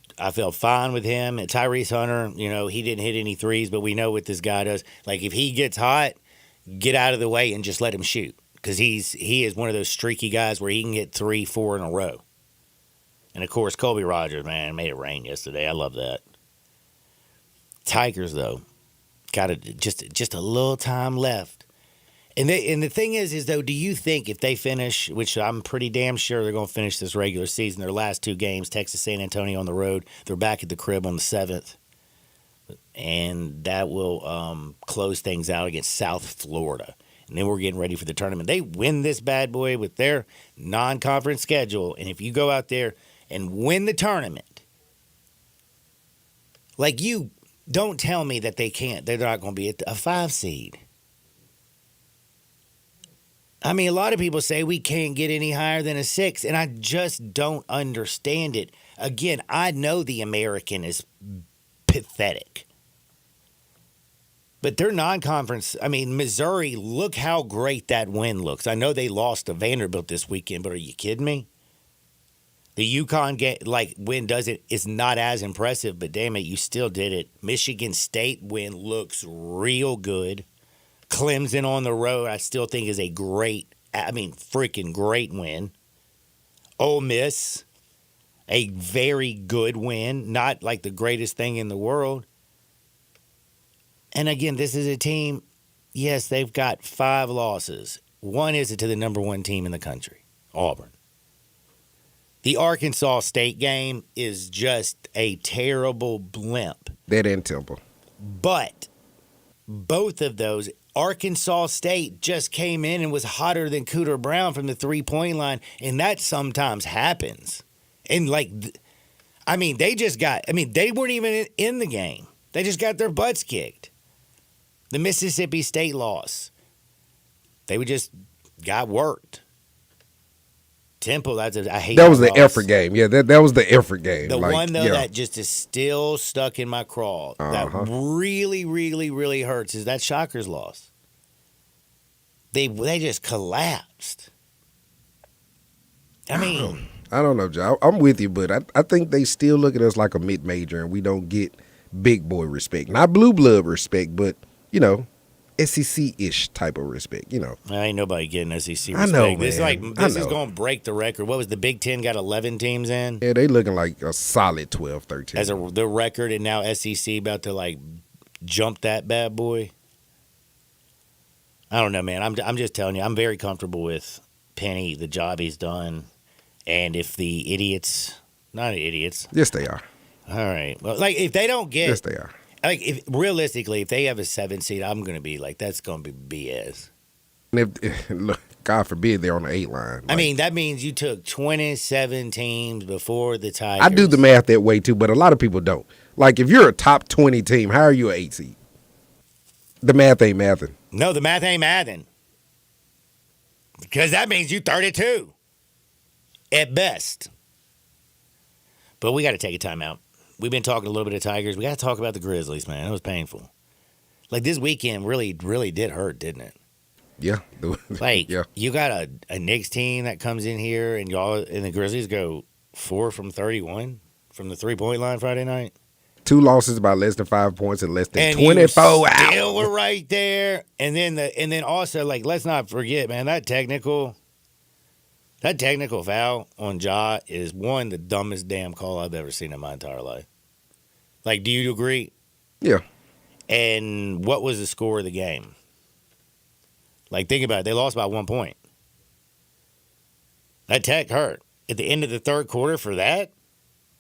fine with him. And Tyrese Hunter, he didn't hit any threes, but we know what this guy does. Like, if he gets hot, get out of the way and just let him shoot. Because he is one of those streaky guys where he can get 3, 4 in a row. And, of course, Colby Rogers, man, made it rain yesterday. I love that. Tigers, though, got just a little time left. And the thing is though, do you think if they finish, which I'm pretty damn sure they're going to finish this regular season, their last 2 games, Texas, San Antonio on the road, they're back at the crib on the 7th. And that will close things out against South Florida. And then we're getting ready for the tournament. They win this bad boy with their non-conference schedule. And if you go out there and win the tournament, like, you don't tell me that they're not going to be a 5 seed. A lot of people say we can't get any higher than a 6, and I just don't understand it. Again, I know the American is pathetic. But their non-conference, Missouri, look how great that win looks. I know they lost to Vanderbilt this weekend, but are you kidding me? The UConn win is not as impressive, but damn it, you still did it. Michigan State win looks real good. Clemson on the road, I still think is a freaking great win. Ole Miss, a very good win, not like the greatest thing in the world. And again, this is a team, yes, they've got 5 losses. One is to the number 1 team in the country, Auburn. The Arkansas State game is just a terrible blimp. That and Temple. But both of those, Arkansas State just came in and was hotter than Cooter Brown from the 3-point line, and that sometimes happens. And they weren't even in the game. They just got their butts kicked. The Mississippi State loss, they just got worked. Temple, I hate that was the loss. effort game. Yeah, that was the effort game. The one, though, that just is still stuck in my craw. That really, really, really hurts is that Shockers loss. They just collapsed. I don't know, Joe. I'm with you, but I think they still look at us like a mid-major, and we don't get big boy respect. Not blue blood respect, but, SEC-ish type of respect, Ain't nobody getting SEC respect. I know, This man. is going to break the record. What was the Big Ten got 11 teams in? Yeah, they looking like a solid 12, 13. As the record, and now SEC about to, jump that bad boy. I don't know, man. I'm just telling you, I'm very comfortable with Penny, the job he's done. And if the idiots, not idiots. Yes, they are. All right. Well, if they don't get. Yes, they are. Like, realistically, if they have a 7 seed, I'm going to be like, that's going to be BS. And look, God forbid they're on the 8 line. I mean, that means you took 27 teams before the Tigers. I do the math that way too, but a lot of people don't. Like, if you're a top 20 team, how are you an 8 seed? The math ain't mathing. No, the math ain't mathing. Because that means you 32 at best. But we got to take a timeout. We've been talking a little bit of Tigers. We got to talk about the Grizzlies, man. It was painful. Like, this weekend really, really did hurt, didn't it? Yeah. Like, yeah. you got a Knicks team that comes in here, and y'all and the Grizzlies go 4 from 31 from the 3-point line Friday night. 2 losses by less than 5 points and less than And 24 out. Still were right there. And then also, like, let's not forget, man, that technical foul on Ja is the dumbest damn call I've ever seen in my entire life. Like, do you agree? Yeah. And what was the score of the game? Like, think about it. They lost by 1 point. That tech hurt. At the end of the third quarter for that?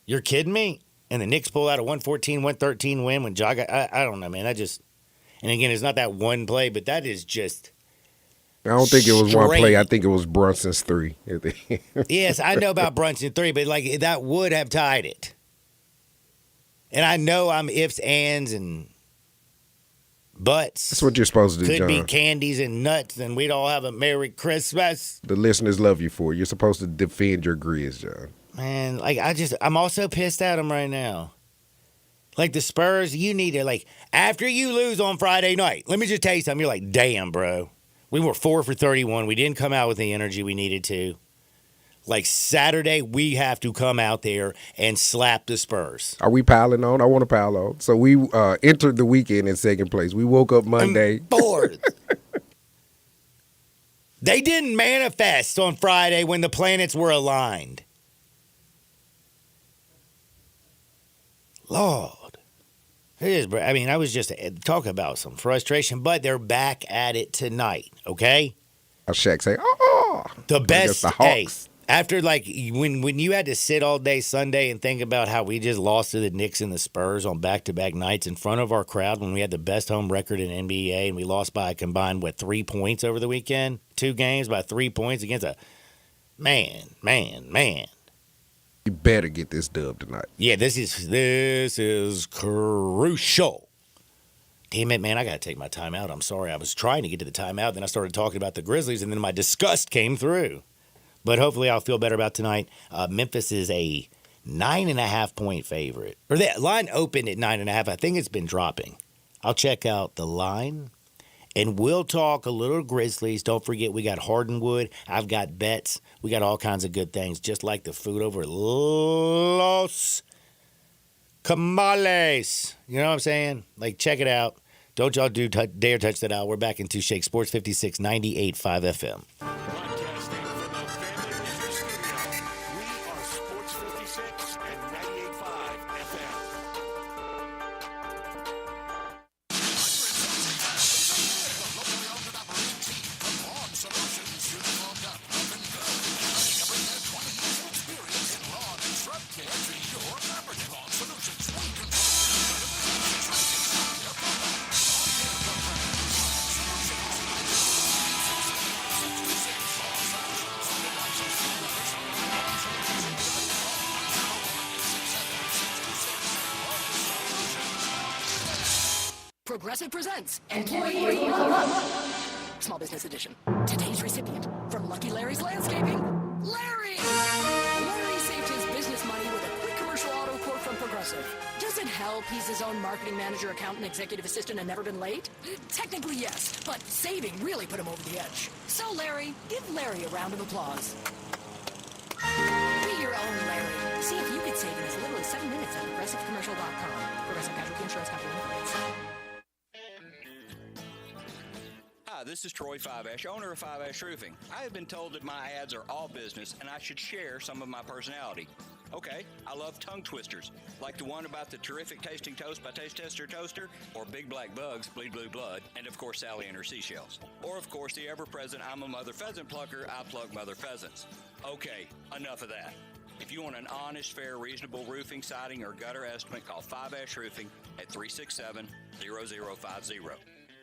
You're kidding me? And the Knicks pulled out a 114-113 win when Ja got, I don't know, man. And again, it's not that one play, but that is just I don't think it was one straight. play. I think it was Brunson's 3. Yes, I know about Brunson 3, but like that would have tied it. And I know I'm ifs, ands, and buts. That's what you're supposed to do, Could John. be candies and nuts, and we'd all have a Merry Christmas. The listeners love you for it. You're supposed to defend your Grizz, John. Man, like I'm also pissed at them right now. Like the Spurs, you need to, like, after you lose on Friday night, let me just tell you something. You're like, damn, bro. We were 4 for 31. We didn't come out with the energy we needed to. Like, Saturday, we have to come out there and slap the Spurs. Are we piling on? I want to pile on. So we entered the weekend in second place. We woke up Monday. Fourth. They didn't manifest on Friday when the planets were aligned. Lord. It is, bro. I mean, I was just talking about some frustration, but they're back at it tonight, okay? Shaq say, oh. The best, the hey, Hawks. after, like, when you had to sit all day Sunday and think about how we just lost to the Knicks and the Spurs on back-to-back nights in front of our crowd when we had the best home record in NBA and we lost by a combined, 3 points over the weekend? 2 games by 3 points against a man. You better get this dub tonight. Yeah, this is crucial. Damn it, man, I got to take my time out. I'm sorry. I was trying to get to the timeout, then I started talking about the Grizzlies, and then my disgust came through. But hopefully I'll feel better about tonight. Memphis is a 9.5-point favorite. Or that line opened at 9.5. I think it's been dropping. I'll check out the line. And we'll talk a little Grizzlies. Don't forget, we got Hardenwood. I've got bets. We got all kinds of good things, just like the food over at Los Camales. You know what I'm saying? Like, check it out. Don't y'all dare touch that out. We're back into Shake Sports 56, 98.5 FM. Broadcasting from the Family Business Studio, we are Sports 56 and 98.5 FM. Progressive presents Employee Small Business Edition. Today's recipient from Lucky Larry's Landscaping, Larry! Larry saved his business money with a quick commercial auto quote from Progressive. Does it help he's his own marketing manager, accountant, executive assistant, and never been late? Technically, yes, but saving really put him over the edge. So, Larry, give Larry a round of applause. Be your own Larry. See if you could save in as little as 7 minutes at ProgressiveCommercial.com. Progressive Casualty Insurance Company. Hi, this is Troy Fiveash, owner of Fiveash Roofing. I have been told that my ads are all business and I should share some of my personality. Okay, I love tongue twisters, like the one about the terrific tasting toast by Taste Tester Toaster, or Big Black Bugs, Bleed Blue Blood, and of course Sally and her seashells. Or of course the ever-present I'm a mother pheasant plucker, I pluck mother pheasants. Okay, enough of that. If you want an honest, fair, reasonable roofing, siding, or gutter estimate, call 5Ash Roofing at 367-0050.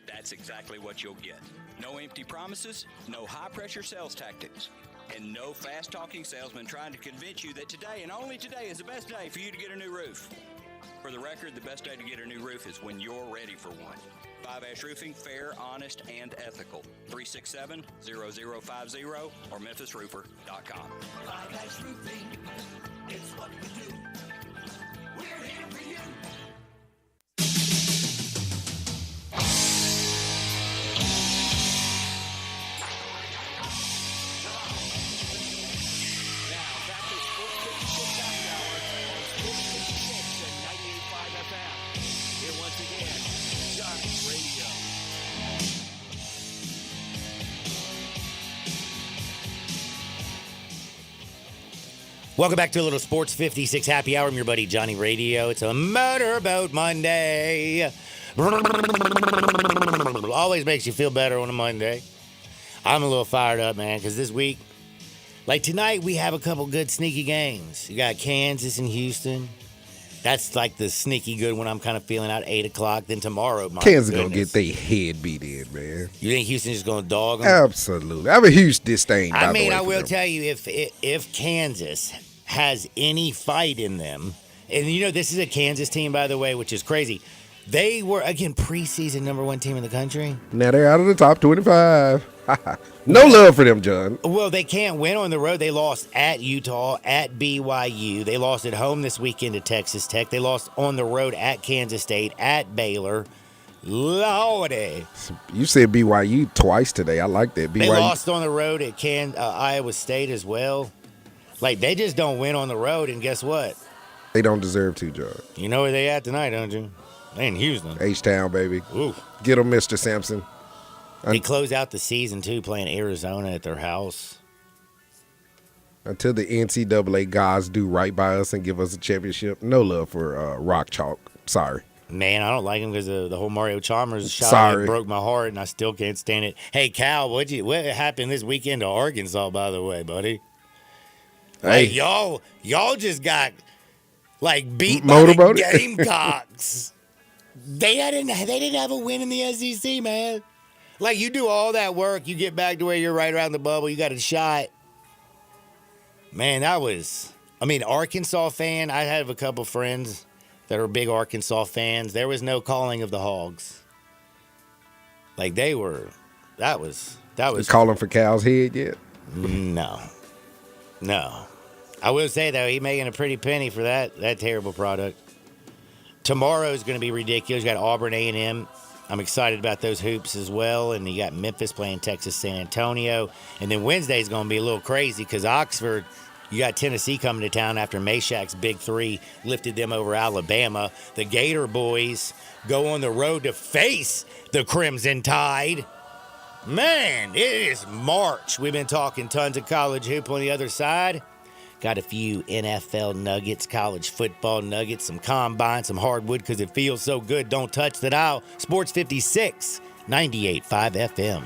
That's exactly what you'll get. No empty promises, no high-pressure sales tactics, and no fast-talking salesman trying to convince you that today and only today is the best day for you to get a new roof. For the record, the best day to get a new roof is when you're ready for one. 5Ash Roofing, fair, honest, and ethical. 367-0050 or memphisroofer.com. 5Ash Roofing, it's what we do. We're here for you. Now, back to Sports 56 Happy Hour on Sports 56 and 98.5 FM. Here once again, Johnny Radio. Welcome back to a little Sports 56 Happy Hour. I'm your buddy Johnny Radio. It's a Motorboat Monday. Always makes you feel better on a Monday. I'm a little fired up, man, because this week, like tonight, we have a couple good sneaky games. You got Kansas and Houston. That's like the sneaky good one I'm kind of feeling out 8 o'clock. Then tomorrow, my Kansas going to goodness. get their head beat in, man. You think Houston's just going to dog them? Absolutely. I have a huge disdain, by I the mean, way, I for will them. tell you, if Kansas has any fight in them, and you know, this is a Kansas team, by the way, which is crazy. They were, again, preseason number 1 team in the country. Now they're out of the top 25. No love for them, John. Well, they can't win on the road. They lost at Utah, at BYU. They lost at home this weekend to Texas Tech. They lost on the road at Kansas State, at Baylor. Lordy. You said BYU twice today. I like that. BYU. They lost on the road at Iowa State as well. Like, they just don't win on the road, and guess what? They don't deserve to, John. You know where they at tonight, don't you? They in Houston. H-Town, baby. Ooh. Get them, Mr. Sampson. They close out the season, too, playing Arizona at their house. Until the NCAA guys do right by us and give us a championship, no love for Rock Chalk. Sorry. Man, I don't like him because the whole Mario Chalmers shot Sorry. broke my heart, and I still can't stand it. Hey, Cal, what happened this weekend to Arkansas, by the way, buddy? Hey. Like, y'all just got, like, beat by Motorboat the it? Gamecocks. They didn't have a win in the SEC, man. Like, you do all that work, you get back to where you're right around the bubble, you got a shot. Man, Arkansas fan, I have a couple friends that are big Arkansas fans. There was no calling of the Hogs. Like, that was You calling for Cal's head yet? No. I will say, though, he's making a pretty penny for that terrible product. Tomorrow is going to be ridiculous. You got Auburn A&M. I'm excited about those hoops as well. And you got Memphis playing Texas San Antonio. And then Wednesday is going to be a little crazy because Oxford, you got Tennessee coming to town after Meshack's Big Three lifted them over Alabama. The Gator boys go on the road to face the Crimson Tide. Man, it is March. We've been talking tons of college hoop on the other side. Got a few NFL nuggets, college football nuggets, some combine, some hardwood because it feels so good. Don't touch the dial. Sports 56, 98.5 FM.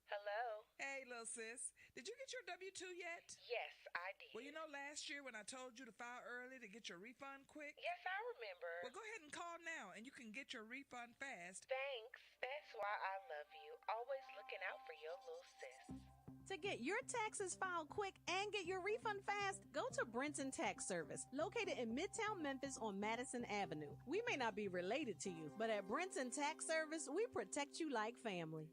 Hello? Hey, little sis. Did you get your W-2 yet? Yes, I did. Well, you know last year when I told you to file early to get your refund quick? Yes, I remember. Well, go ahead and call now, and you can get your refund fast. Thanks. That's why I love you. Always looking out for your little sis. To get your taxes filed quick and get your refund fast, go to Brenton Tax Service, located in Midtown Memphis on Madison Avenue. We may not be related to you, but at Brenton Tax Service, we protect you like family.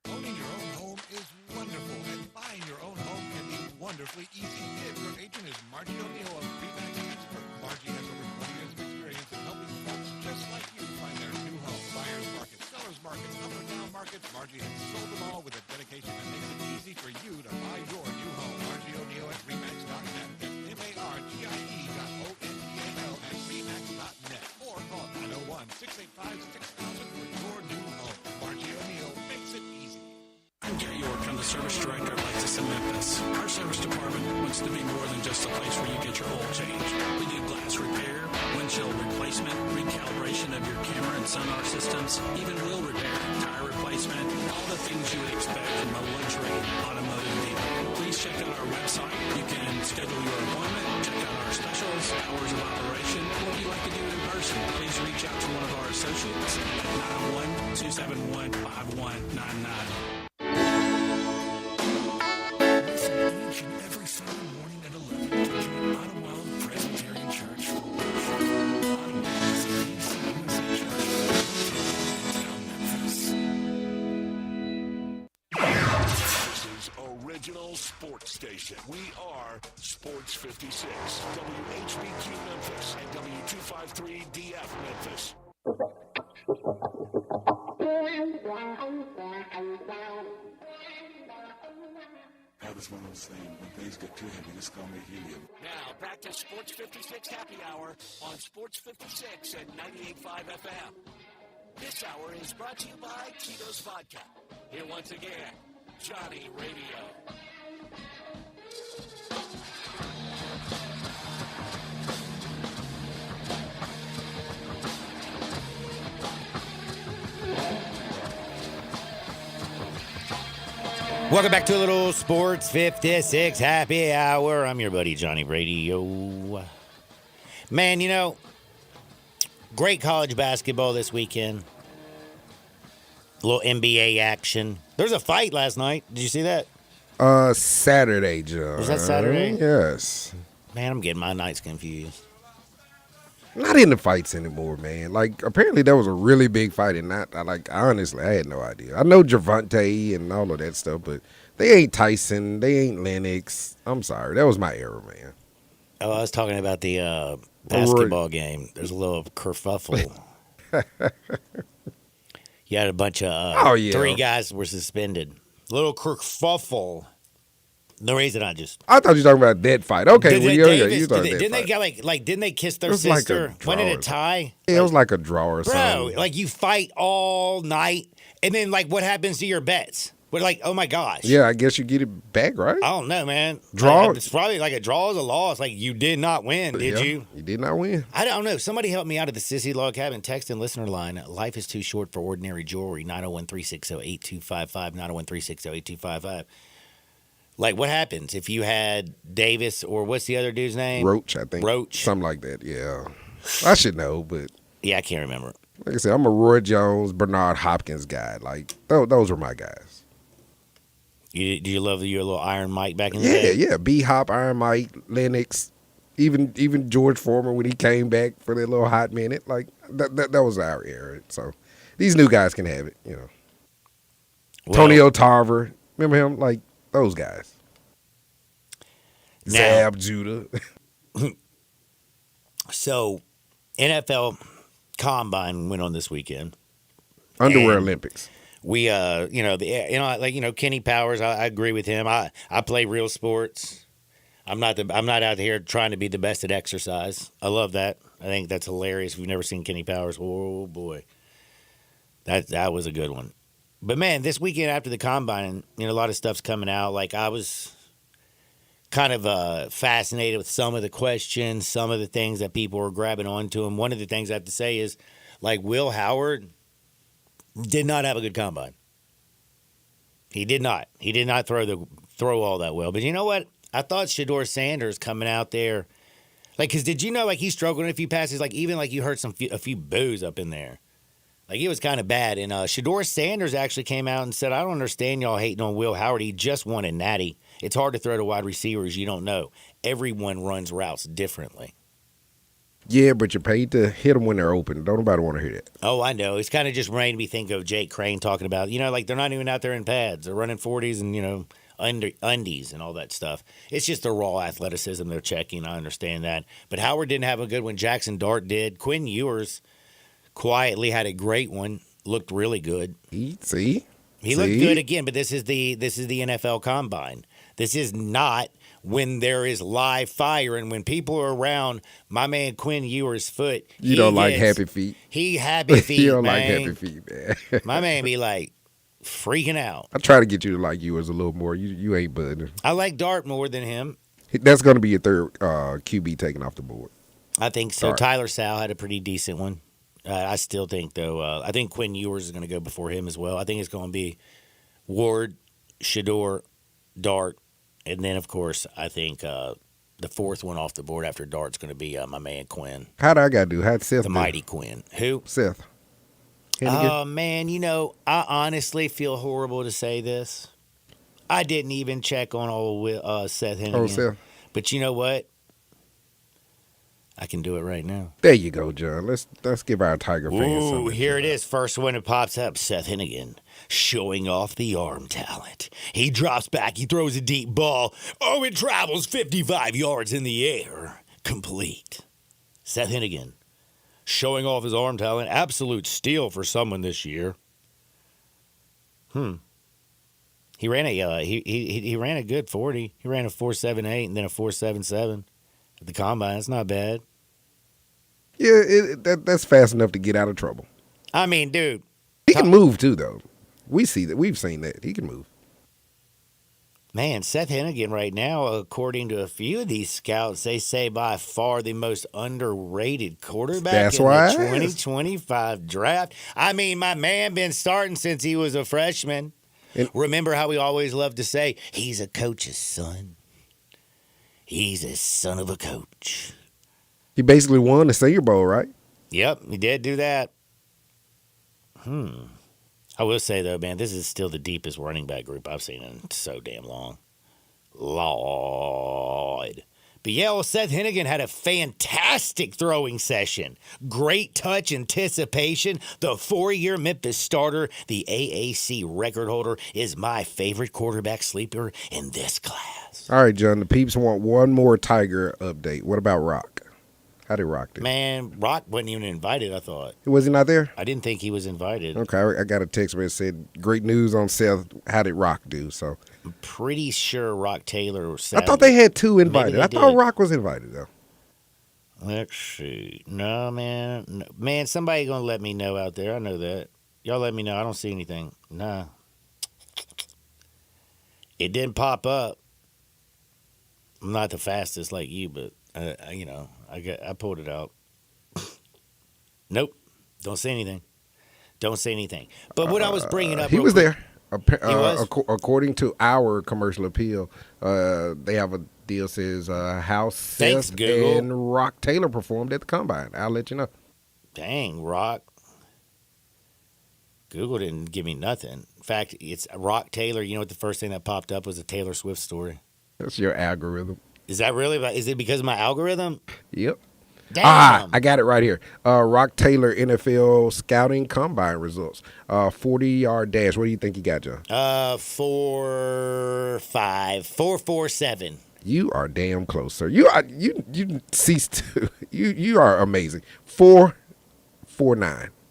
Owning your own home is wonderful, and buying your own home can be wonderfully easy if your agent is Margie O'Neill of Remax Expert. Margie has over 20 years of experience in helping folks just like you find their new home. Buyer's market, seller's market, up and down market, Margie has sold them all with a dedication that makes it easy for you to buy your new home. Margie O'Neill at Remax.net. That's MARGIE.ONEAL at Remax.net. Or call 901-685-6000 for your new home. Margie O'Neill makes it easy. I'm Gary York. I'm the service director of Lexus in Memphis. Our service department wants to be more than just a place where you get your oil changed. We do glass repair, windshield replacement, recalibration of your camera and sonar systems, even wheel repair, tire replacement, all the things you would expect a luxury automotive dealer. Please check out our website. You can schedule your appointment, check out our specials, hours of operation, or if you'd like to do it in person, please reach out to one of our associates at 901-271-5199. Listen each and every Sunday morning at 11 to join Ottawa Presbyterian Church for worship. Ottawa is a PCUSA church located in Memphis. This is original sports station. We are Sports 56, WHBQ Memphis, and W253DF Memphis. That was one of those things. When things get too heavy, just call me helium. Now, back to Sports 56 Happy Hour on Sports 56 at 98.5 FM. This hour is brought to you by Tito's Vodka. Here once again, Johnny Radio. Welcome back to a little Sports 56 Happy Hour. I'm your buddy Johnny Radio. Man, you know, great college basketball this weekend. A little NBA action. There's a fight last night. Did you see that? Saturday, John. Was that Saturday? Yes. Man, I'm getting my nights confused. Not into fights anymore, man. Like, apparently that was a really big fight, and honestly, I had no idea. I know Gervonta and all of that stuff, but they ain't Tyson, they ain't Lennox. I'm sorry, that was my error, man. Oh, I was talking about the basketball game. There's a little kerfuffle. You had a bunch of 3 guys were suspended. Little kerfuffle. The reason I thought you were talking about that fight. Okay, didn't they get didn't they kiss their sister? When did it tie? Yeah, it was like a draw or bro, something. like you fight all night, and then like what happens to your bets? We're like, oh my gosh. Yeah, I guess you get it back, right? I don't know, man. Draw. It's probably like a draw is a loss. Like you did not win, did you? You did not win. I don't know. Somebody help me out at the Sissy Log Cabin text and listener line. Life is too short for ordinary jewelry. 901-360-8255. 901-360-8255. Like, what happens if you had Davis or what's the other dude's name? Roach, I think. Roach. Something like that, yeah. I should know, but. Yeah, I can't remember. Like I said, I'm a Roy Jones, Bernard Hopkins guy. Like, those were my guys. Do you love your little Iron Mike back in the day? day? Yeah. B-Hop, Iron Mike, Lennox, even George Foreman when he came back for that little hot minute. Like, that was our era. So, these new guys can have it, you know. Well, Tony O'Tarver. Remember him? Like, those guys. Now, Zab Judah. So, NFL Combine went on this weekend. Underwear Olympics. We, Kenny Powers. I agree with him. I play real sports. I'm not out here trying to be the best at exercise. I love that. I think that's hilarious. If you've never seen Kenny Powers, oh boy, that was a good one. But man, this weekend after the Combine, a lot of stuff's coming out. Like I was kind of fascinated with some of the questions, some of the things that people were grabbing onto. And one of the things I have to say is, like, Will Howard did not have a good combine. He did not. He did not throw all that well. But you know what? I thought Shedeur Sanders coming out there, like, because did you know, like, he struggled in a few passes, like, even like you heard a few boos up in there. Like, it was kind of bad. And Shedeur Sanders actually came out and said, I don't understand y'all hating on Will Howard. He just won a natty. It's hard to throw to wide receivers. You don't know. Everyone runs routes differently. Yeah, but you're paid to hit them when they're open. Don't nobody want to hear that. Oh, I know. It's kind of just made me think of Jake Crane talking about, like they're not even out there in pads. They're running 40s and, undies and all that stuff. It's just the raw athleticism they're checking. I understand that. But Howard didn't have a good one. Jackson Dart did. Quinn Ewers quietly had a great one. Looked really good. He looked good again, but this is the NFL Combine. This is not when there is live fire and when people are around my man Quinn Ewers' foot. You don't like happy feet. He happy feet, You don't man. like happy feet, man. My man be like freaking out. I try to get you to like Ewers a little more. You ain't budding. I like Dart more than him. That's going to be your third QB taken off the board. I think so. Dart. Tyler Sowell had a pretty decent one. I still think, though, I think Quinn Ewers is going to go before him as well. I think it's going to be Ward, Shador, Dart, and then, of course, I think the fourth one off the board after Dart's going to be my man Quinn. How'd I got to do? How'd Seth The do? mighty Quinn. Who? Seth. Oh, man, I honestly feel horrible to say this. I didn't even check on old Seth Hennigan. Oh, Seth. But you know what? I can do it right now. There you go, John. Let's give our Tiger fans Ooh, something. here it is. First one that pops up. Seth Hennigan showing off the arm talent. He drops back. He throws a deep ball. Oh, it travels 55 yards in the air. Complete. Seth Hennigan showing off his arm talent. Absolute steal for someone this year. He ran a he ran a good 40. He ran a 4.78 and then a 4.77 at the combine. That's not bad. Yeah, that's fast enough to get out of trouble. I mean, dude, He can move too, though. We see that. We've seen that. He can move. man, Seth Hennigan right now, according to a few of these scouts, they say by far the most underrated quarterback That's in why I the asked. 2025 draft. I mean, my man been starting since he was a freshman. Remember how we always loved to say, he's a coach's son. He's a son of a coach. He basically won the Senior Bowl, right? Yep, he did do that. I will say, though, man, this is still the deepest running back group I've seen in so damn long. Lord. But yeah, well, Seth Hennigan had a fantastic throwing session. Great touch anticipation. The 4-year Memphis starter, the AAC record holder, is my favorite quarterback sleeper in this class. All right, John. The peeps want one more Tiger update. What about Rock? How did Rock do? Man, Rock wasn't even invited, I thought. Was he not there? I didn't think he was invited. Okay, I got a text where it said, great news on Seth. How did Rock do? So I'm pretty sure Rock Taylor was I thought they had two Maybe invited. they I thought did. Rock was invited, though. Let's see. No, man. No. Man, somebody going to let me know out there. I know that. Y'all let me know. I don't see anything. Nah. It didn't pop up. I'm not the fastest like you, but, I pulled it out. Nope. Don't say anything. Don't say anything. But what I was bringing up. He real was quick- there. He was? According to our commercial appeal, they have a deal says how Thanks, Seth Google. and Rock Taylor performed at the combine. I'll let you know. Dang, Rock. Google didn't give me nothing. In fact, it's Rock Taylor. You know what the first thing that popped up was a Taylor Swift story. That's your algorithm. Is that really? Is it because of my algorithm? Yep. Damn. I got it right here. Rock Taylor NFL scouting combine results. 40-yard dash. What do you think you got, John? 4.47. You are damn close, sir. You ceased to. You are amazing. 4.49.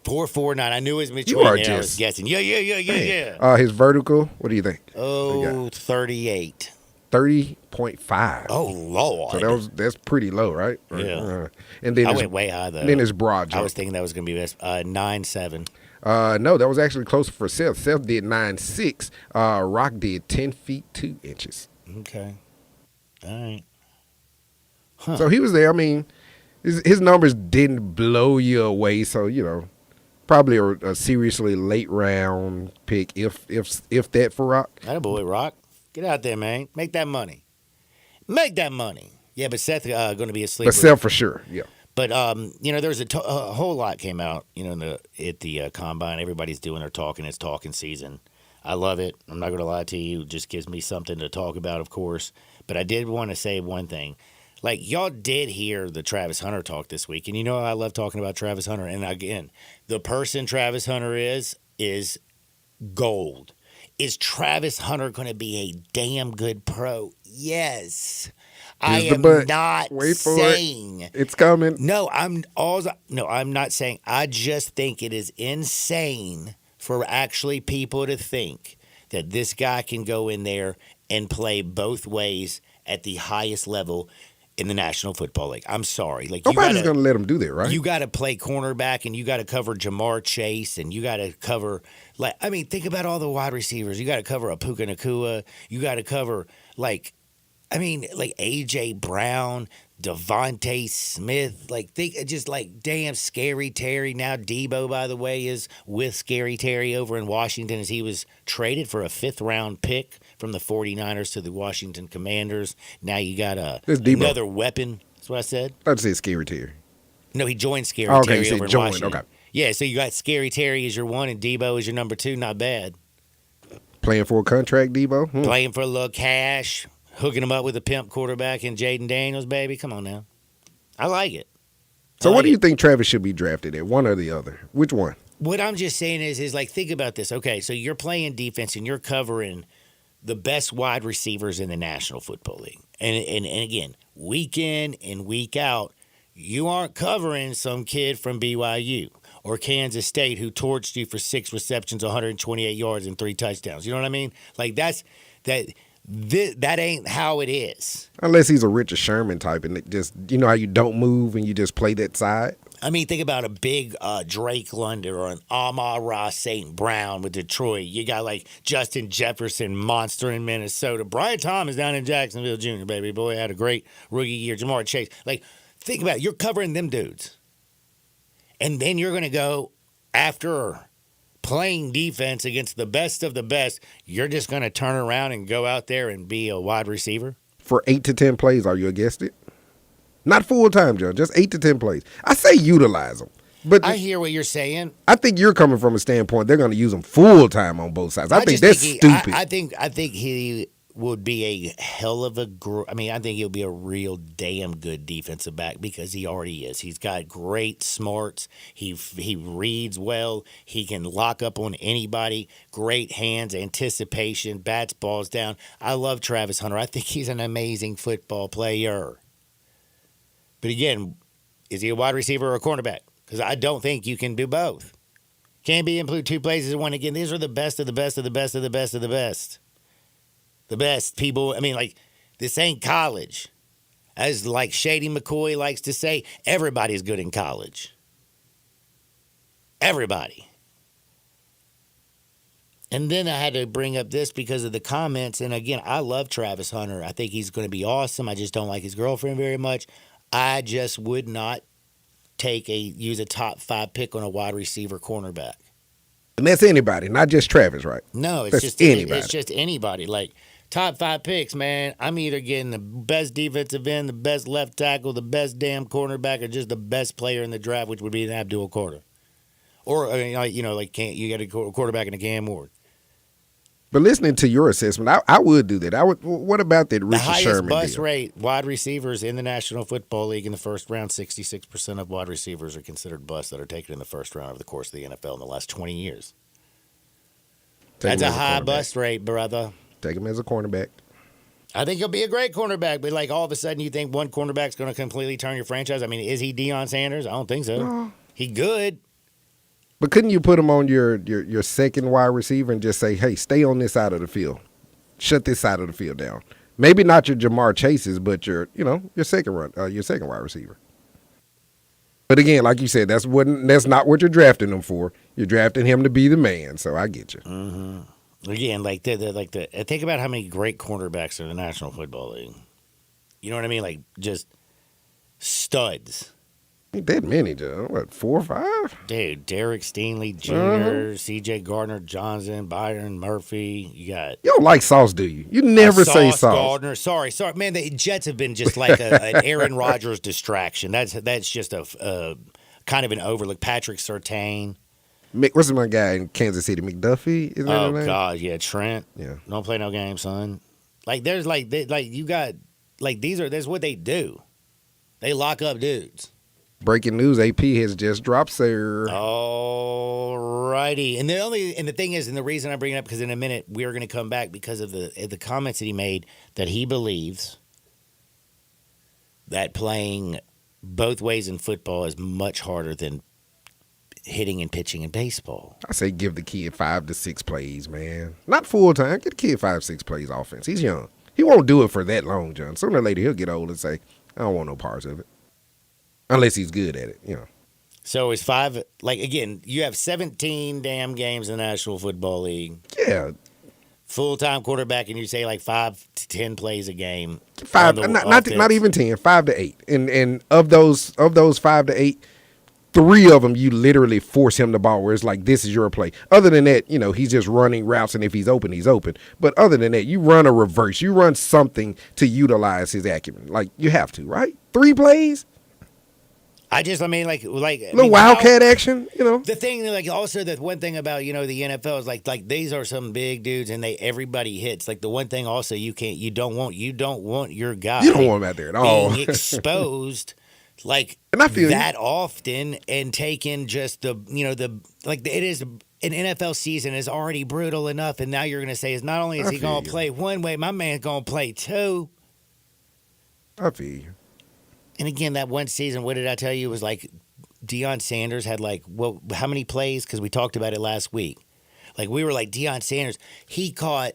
4.49. I knew it was You between are there. I was just- guessing. Yeah. His vertical. What do you think? Oh, 38. 30.5. Oh, Lord. So that's pretty low, right? Yeah. And then I it's- went way high, though. And then it's broad jump. I was thinking that was going to be this. 9.7. No, that was actually closer for Seth. Seth did 9.6. Rock did 10 feet 2 inches. Okay. All right. So he was there. I mean, his numbers didn't blow you away. So probably a seriously late round pick, if that for Rock. That boy, Rock. Get out there, man. Make that money. Make that money. Yeah, but Seth going to be a sleeper. But Seth for sure. Yeah. But there's a whole lot came out. At the combine, everybody's doing their talking. It's talking season. I love it. I'm not going to lie to you. It just gives me something to talk about, of course. But I did want to say one thing. Like, y'all did hear the Travis Hunter talk this week. And I love talking about Travis Hunter. And again, the person Travis Hunter is gold. Is Travis Hunter going to be a damn good pro? Yes. I Here's the am but. not Wait for saying it. It's coming. No, I'm not saying. I just think it is insane for actually people to think that this guy can go in there and play both ways at the highest level in the National Football League. I'm sorry. Like, Nobody's going to let him do that, right? You got to play cornerback, and you got to cover Jamar Chase, and you got to cover think about all the wide receivers. You got to cover a Puka Nakua. You got to cover I mean, like A.J. Brown, Devontae Smith, like think just like damn Scary Terry. Now Debo, by the way, is with Scary Terry over in Washington as he was traded for a 5th-round pick from the 49ers to the Washington Commanders. Now you got another weapon. That's what I said. I'd say Scary Terry. No, he joined Scary Okay, Terry you said over in joined, Washington. okay. Yeah, so you got Scary Terry as your 1 and Debo as your number 2. Not bad. Playing for a contract, Debo? Playing for a little cash. Hooking him up with a pimp quarterback and Jaden Daniels, baby. Come on now. I like it. So what do you think Travis should be drafted at? One or the other? Which one? What I'm just saying is like, think about this. Okay, so you're playing defense and you're covering the best wide receivers in the National Football League. And again, week in and week out, you aren't covering some kid from BYU or Kansas State who torched you for 6 receptions, 128 yards, and 3 touchdowns. You know what I mean? Like that ain't how it is. Unless he's a Richard Sherman type and it just, you know how you don't move and you just play that side? I mean, think about a big Drake London or an Amon-Ra St. Brown with Detroit. You got like Justin Jefferson, monster in Minnesota. Brian Thomas down in Jacksonville Jr., baby boy, had a great rookie year. Jamar Chase. Like, think about it. You're covering them dudes. And then you're going to go after playing defense against the best of the best. You're just going to turn around and go out there and be a wide receiver? For 8 to 10 plays, are you against it? Not full time, John. Just 8 to 10 plays. I say utilize them. But I hear what you're saying. I think you're coming from a standpoint they're going to use them full time on both sides. I think that's stupid. I think he would be a hell of a. I think he'll be a real damn good defensive back because he already is. He's got great smarts. He reads well. He can lock up on anybody. Great hands, anticipation, bats balls down. I love Travis Hunter. I think he's an amazing football player. But again, is he a wide receiver or a cornerback? Because I don't think you can do both. Can't be in 2 places in one. Again, these are the best of the best of the best of the best of the best. The best people. I mean, like, this ain't college. As like Shady McCoy likes to say, everybody's good in college. Everybody. And then I had to bring up this because of the comments. And again, I love Travis Hunter. I think he's going to be awesome. I just don't like his girlfriend very much. I just would not use a top 5 pick on a wide receiver cornerback. And that's anybody, not just Travis, right? No, it's that's just anybody. It's just anybody. Like, top 5 picks, man. I'm either getting the best defensive end, the best left tackle, the best damn cornerback, or just the best player in the draft, which would be an Abdul Carter. Or, you got a quarterback in a Cam Ward. But listening to your assessment, I would do that. What about that Richard Sherman deal? The highest bust rate wide receivers in the National Football League in the first round, 66% of wide receivers are considered busts that are taken in the first round over the course of the NFL in the last 20 years. That's a high bust rate, brother. Take him as a cornerback. I think he'll be a great cornerback, but like all of a sudden you think one cornerback's going to completely turn your franchise? I mean, is he Deion Sanders? I don't think so. No. He good. But couldn't you put him on your second wide receiver and just say, hey, stay on this side of the field. Shut this side of the field down. Maybe not your Jamar Chases, but your second wide receiver. But again, like you said, that's not what you're drafting him for. You're drafting him to be the man. So I get you. Mm-hmm. Again, think about how many great cornerbacks are in the National Football League. You know what I mean? Like just studs. Ain't that many, John. What, 4 or 5? Dude, Derek Stingley Jr., C.J. Gardner-Johnson, Byron Murphy. You don't like Sauce, do you? You never say Sauce. Gardner. Sorry. Man, the Jets have been just like an Aaron Rodgers distraction. That's just a kind of an overlook. Patrick Surtain. What's my guy in Kansas City? McDuffie? Isn't that his name? God, yeah, Trent. Yeah. Don't play no game, son. Like there's that's what they do. They lock up dudes. Breaking news: AP has just dropped, sir. All righty, and the thing is, and the reason I bring it up because in a minute we are going to come back because of the comments that he made that he believes that playing both ways in football is much harder than hitting and pitching in baseball. I say give the kid 5 to 6 plays, man. Not full time. Get the kid 5-6 plays offense. He's young. He won't do it for that long, John. Sooner or later he'll get old and say, I don't want no parts of it. Unless he's good at it, So is 5, like, again, you have 17 damn games in the National Football League. Yeah. full-time quarterback, and you say like 5 to 10 plays a game. Five, on the not even 10, 5 to 8, and of those 5 to 8, 3 of them you literally force him the ball where it's like, this is your play. Other than that, he's just running routes, and if he's open, he's open. But other than that, you run a reverse, you run something to utilize his acumen. Like, you have to, right? 3 plays. Little wildcat action, The thing, like, also the one thing about the NFL is like these are some big dudes, and everybody hits. Like the one thing also you don't want your guy. You don't want him out there at all. Being exposed. Like and I feel that often, and taking just the it is an NFL season is already brutal enough, and now you're going to say is not only is he going to play one way, my man's going to play 2. I feel you. And again, that one season, what did I tell you? It was like Deion Sanders had how many plays? Because we talked about it last week. Like we were like Deion Sanders, he caught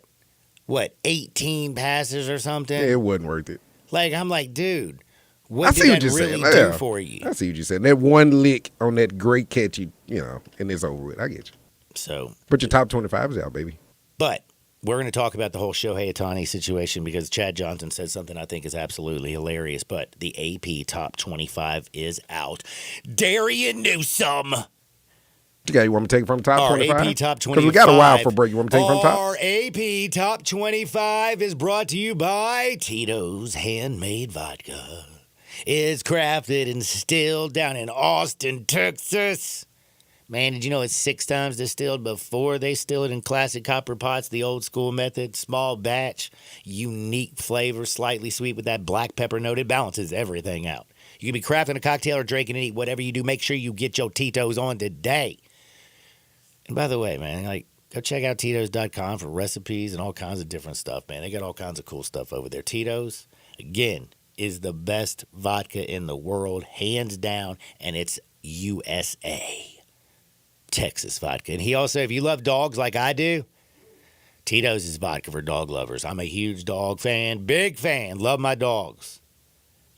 18 passes or something. Yeah, it wasn't worth it. Like I'm like, dude. What did that really do for you? I see what you're saying. That one lick on that great catch, and it's over with. I get you. So put your top 25s out, baby. But we're going to talk about the whole Shohei Ohtani situation because Chad Johnson said something I think is absolutely hilarious. But the AP top 25 is out. Darian Newsom. You want me to take it from top 25? Our AP top 25. Because we got a while for break. You want me to take it from top? Our AP top 25 is brought to you by Tito's Handmade Vodka. It's crafted and distilled down in Austin, Texas. Man, did you know it's 6 times distilled before they still it in classic copper pots, the old school method, small batch, unique flavor, slightly sweet with that black pepper note. It balances everything out. You can be crafting a cocktail or drinking and eat, whatever you do, make sure you get your Tito's on today. And by the way, man, go check out Tito's.com for recipes and all kinds of different stuff, man. They got all kinds of cool stuff over there. Tito's, again, is the best vodka in the world, hands down, and it's USA. Texas vodka. And he also, if you love dogs like I do, Tito's is vodka for dog lovers. I'm a huge dog fan, big fan, love my dogs.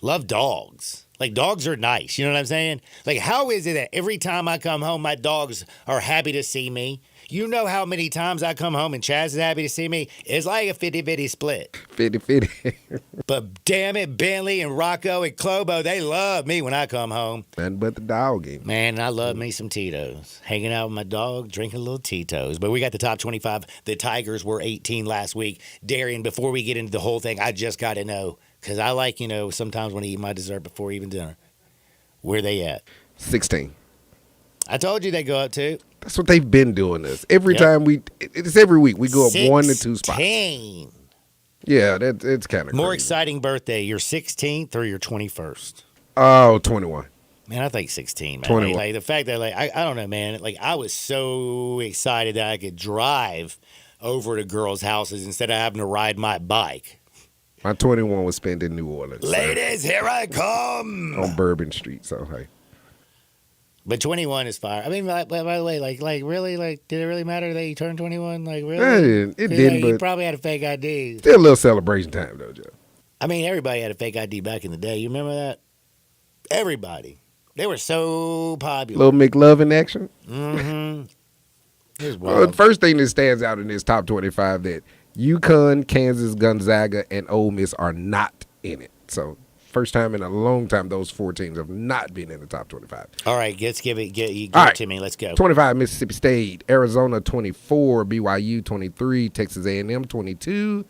Love dogs. Like, dogs are nice, you know what I'm saying? Like, how is it that every time I come home, my dogs are happy to see me? You know how many times I come home and Chaz is happy to see me? It's like a 50-50 split. 50-50. But damn it, Bentley and Rocco and Clobo, they love me when I come home. Nothing but the dog game. Man, I love me some Tito's. Hanging out with my dog, drinking a little Tito's. But we got the top 25. The Tigers were 18 last week. Darian, before we get into the whole thing, I just got to know, because I like, sometimes when I eat my dessert before even dinner, where they at? 16. I told you they go up too. That's what they've been doing this. Every time it's every week we go up 1 to 2 spots. 16. Yeah, it's kind of more crazy. exciting birthday, your 16th or your 21st? Oh, 21. Man, I think 16, man. 21. Like the fact that, I don't know, man. Like, I was so excited that I could drive over to girls' houses instead of having to ride my bike. My 21 was spent in New Orleans. Ladies, here I come. On Bourbon Street, so hey. But 21 is fire. I mean, by the way, really, did it really matter that you turned 21? Like, really? It didn't, you but probably had a fake ID. Still a little celebration time, though, Joe. I mean, everybody had a fake ID back in the day. You remember that? Everybody. They were so popular. Little McLove in action. Mm-hmm. Well, the first thing that stands out in this top 25 that UConn, Kansas, Gonzaga, and Ole Miss are not in it. So, first time in a long time those 4 teams have not been in the top 25. All right, give it to me. Let's go. 25, Mississippi State. Arizona, 24. BYU, 23. Texas A&M, 22.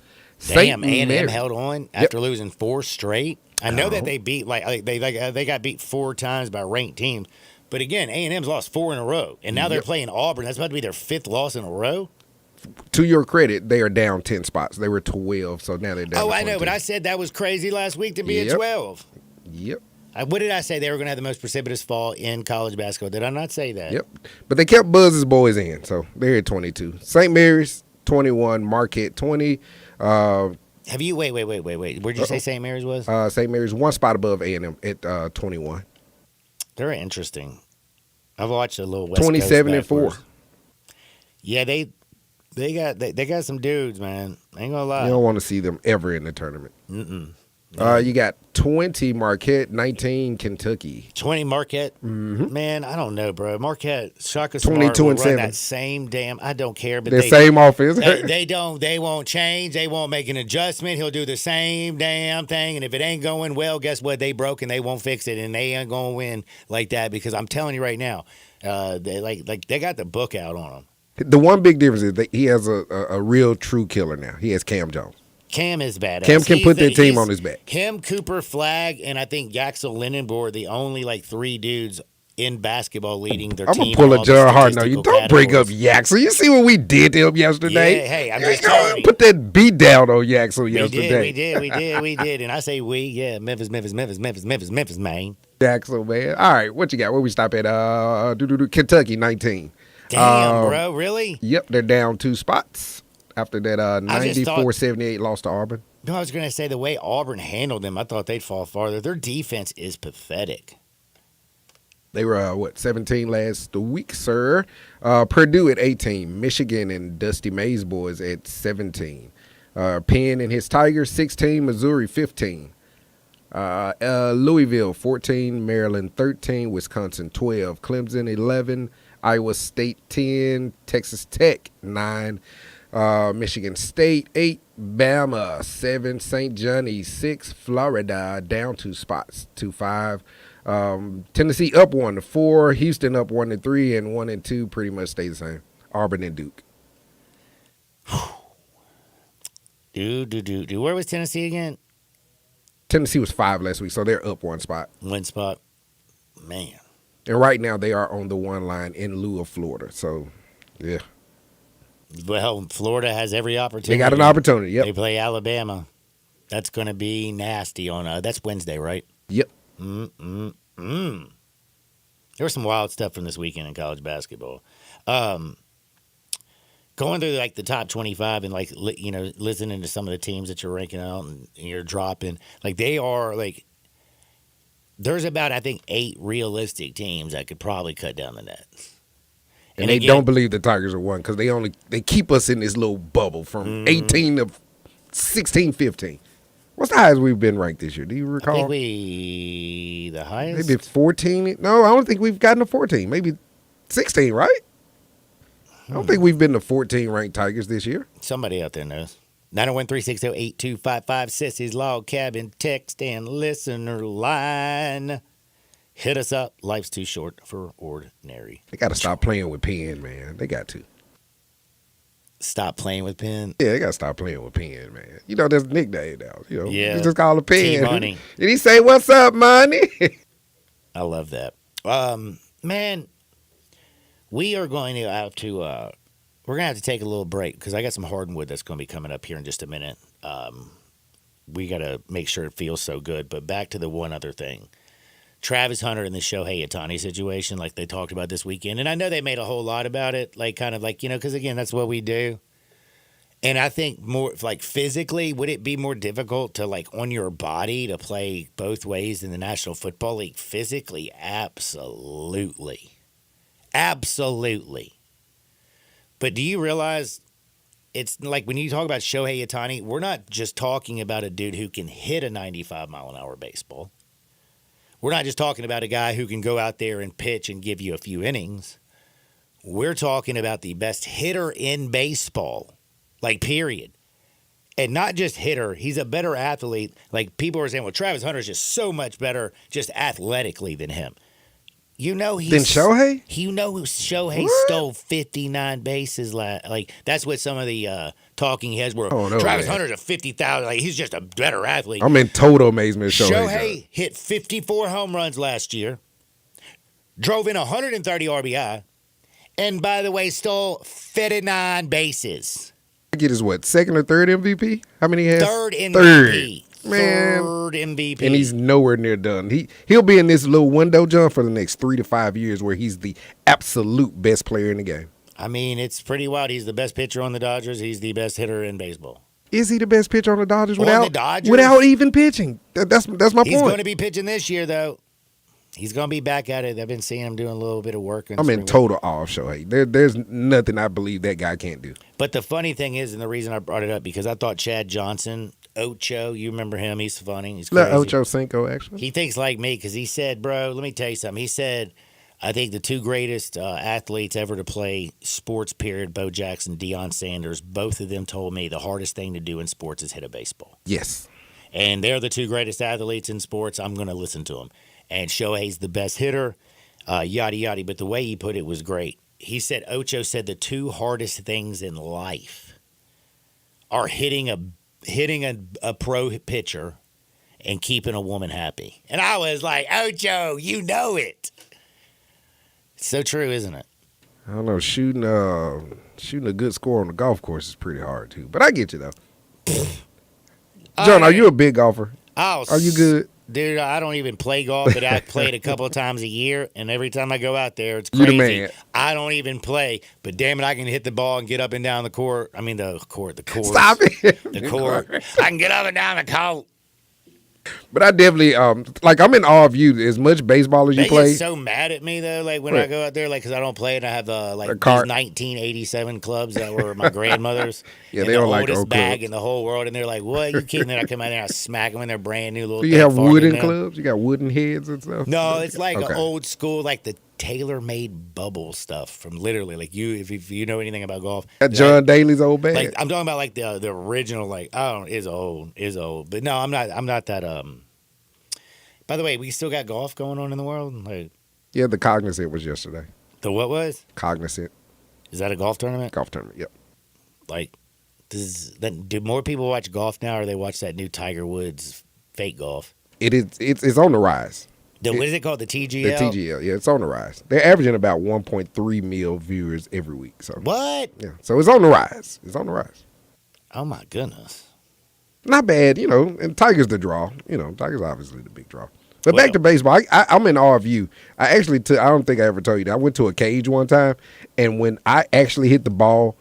Damn, A&M held on after losing 4 straight. I know that they beat, they got beat 4 times by ranked teams. But again, A&M's lost 4 in a row. And now they're playing Auburn. That's about to be their 5th loss in a row. To your credit, they are down 10 spots. They were 12, so now they're down. Oh, I know, but I said that was crazy last week to be at 12. Yep. What did I say? They were going to have the most precipitous fall in college basketball. Did I not say that? Yep. But they kept Buzz's boys in, so they're at 22. St. Mary's, 21. Marquette, 20. Have you wait? Where'd you say St. Mary's was? St. Mary's 1 spot above A&M at 21. They're interesting. I've watched a little West 27 Coast and 4. backwards. Yeah, they got some dudes, man. I ain't gonna lie. You don't want to see them ever in the tournament. Mm-mm. You got 20 Marquette, 19 Kentucky. 20 Marquette. Mm-hmm. Man, I don't know, bro. Marquette, Shaka 22 Smart will and run 7. that same damn. I don't care, but The same offense. they don't. They won't change. They won't make an adjustment. He'll do the same damn thing, and if it ain't going well, guess what? They broke, and they won't fix it, and they ain't gonna win like that because I'm telling you right now, they got the book out on them. The one big difference is that he has a real true killer now. He has Cam Jones. Cam is badass. Cam can put that team on his back. Him, Cooper, Flag, and I think Yaxel Lindenborg are the only 3 dudes in basketball leading their I'm team. gonna pull in a all John the Hart. No, you statistical don't bring up categories. Yaxel. You see what we did to him yesterday? Yeah, hey, I'm just telling you. Put that beat down on Yaxel yesterday. We did. And I say we, yeah, Memphis, Maine. Yaxel, man. All right, what you got? Where we stop at? Kentucky, 19. Damn, bro, really? Yep, they're down 2 spots after that 94-78 loss to Auburn. No, I was going to say the way Auburn handled them, I thought they'd fall farther. Their defense is pathetic. They were, 17 last week, sir. Purdue at 18. Michigan and Dusty Mays boys at 17. Penn and his Tigers, 16. Missouri, 15. Louisville, 14. Maryland, 13. Wisconsin, 12. Clemson, 11. Iowa State, 10. Texas Tech, 9. Michigan State, 8. Bama, 7. St. Johnny, 6. Florida, down 2 spots, 2-5. Tennessee up 1-4. Houston up 1-3, and 1 and 2 pretty much stay the same. Auburn and Duke. Where was Tennessee again? Tennessee was 5 last week, so they're up 1 spot. 1 spot. Man. And right now they are on the 1 line in lieu of Florida. So, yeah. Well, Florida has every opportunity. They got an opportunity, yep. They play Alabama. That's going to be nasty on that's Wednesday, right? Yep. There was some wild stuff from this weekend in college basketball. Going through the top 25 and listening to some of the teams that you're ranking out and you're dropping, they are there's about I think 8 realistic teams that could probably cut down the net. And they don't believe the Tigers are 1 because they keep us in this little bubble from 18 to 16, 15. What's the highest we've been ranked this year? Do you recall? I think the highest? Maybe 14. No, I don't think we've gotten to 14. Maybe 16, right? I don't think we've been to 14 ranked Tigers this year. Somebody out there knows. 901-360-8255, Sissy's Log Cabin, text and listener line. Hit us up. Life's too short for ordinary. They got to stop playing with Penn, man. They got to. Stop playing with Penn? Yeah, they got to stop playing with Penn, man. There's a nickname now. Yeah. You just call it Penn. T-Money. Did he say, "What's up, money"? I love that. Man, we are going to have to we're going to have to take a little break because I got some hardwood that's going to be coming up here in just a minute. We got to make sure it feels so good. But back to the one other thing. Travis Hunter and the Shohei Ohtani situation, like they talked about this weekend. And I know they made a whole lot about it, because, again, that's what we do. And I think more, physically, would it be more difficult to, on your body to play both ways in the National Football League? Physically, absolutely. Absolutely. But do you realize it's when you talk about Shohei Ohtani, we're not just talking about a dude who can hit a 95-mile-an-hour baseball. We're not just talking about a guy who can go out there and pitch and give you a few innings. We're talking about the best hitter in baseball, period. And not just hitter, he's a better athlete. People are saying, well, Travis Hunter is just so much better just athletically than him. Than Shohei? Shohei stole 59 bases. That's what some of the talking heads were. Oh, no, Travis man. Hunter's a 50,000. He's just a better athlete. I'm in total amazement at Shohei. Shohei hit 54 home runs last year, drove in 130 RBI, and by the way, stole 59 bases. I get his second or third MVP? How many he has? Third MVP. Man. Third MVP. And he's nowhere near done. He'll be in this little window, John, for the next 3 to 5 years where he's the absolute best player in the game. I mean, it's pretty wild. He's the best pitcher on the Dodgers. He's the best hitter in baseball. Is he the best pitcher on the Dodgers Dodgers? without even pitching? That's my point. He's going to be pitching this year, though. He's going to be back at it. I've been seeing him doing a little bit of work. I'm in total awe of Shohei. There's nothing I believe that guy can't do. But the funny thing is, and the reason I brought it up, because I thought Chad Johnson Ocho. You remember him? He's funny. He's Let crazy. Ocho Cinco, actually. He thinks like me because he said, bro, let me tell you something. He said, I think the two greatest athletes ever to play sports, period, Bo Jackson, Deion Sanders, both of them told me the hardest thing to do in sports is hit a baseball. Yes. And they're the two greatest athletes in sports. I'm going to listen to them. And Shohei's the best hitter, yada, yada. But the way he put it was great. He said, Ocho said the two hardest things in life are hitting a pro pitcher and keeping a woman happy. And I was like, Ocho, you know it. It's so true, isn't it? I don't know. Shooting a good score on the golf course is pretty hard, too. But I get you, though. John, are you a big golfer? Oh, are you good? Dude, I don't even play golf, but I play it a couple of times a year, and every time I go out there, it's crazy. You the man. I don't even play, but damn it, I can hit the ball and get up and down the court. I mean, the court. Stop it. The court. I can get up and down the court. But I definitely, like, I'm in awe of you. As much baseball as you They play. get so mad at me, though, like, when I go out there, like, because I don't play, and I have, like, these 1987 clubs that were my grandmother's. Yeah, and they the don't like oldest old bag clubs. in the whole world, and they're like, what? You kidding? Then I come out there and I smack them in their brand new little Do you have thing, wooden farming them. clubs? You got wooden heads and stuff? No, it's like Okay. an old school, like the tailor-made bubble stuff from literally, like if you know anything about golf. Got John Daly's old bag. Like I'm talking about like the original, like I don't is old. But no, I'm not that. By the way, we still got golf going on in the world. Like Yeah, the Cognizant was yesterday. the what was? Cognizant. Is that a golf tournament? Golf tournament, yep. Like do more people watch golf now, or they watch that new Tiger Woods fake golf? It's on the rise. What is it called? The TGL? The TGL, yeah, it's on the rise. They're averaging about 1.3 mil viewers every week. So what? Yeah, so it's on the rise. It's on the rise. Oh my goodness. Not bad, and Tiger's the draw. Tiger's obviously the big draw. But back to baseball, I'm in awe of you. I don't think I ever told you that. I went to a cage one time, and when I actually hit the ball,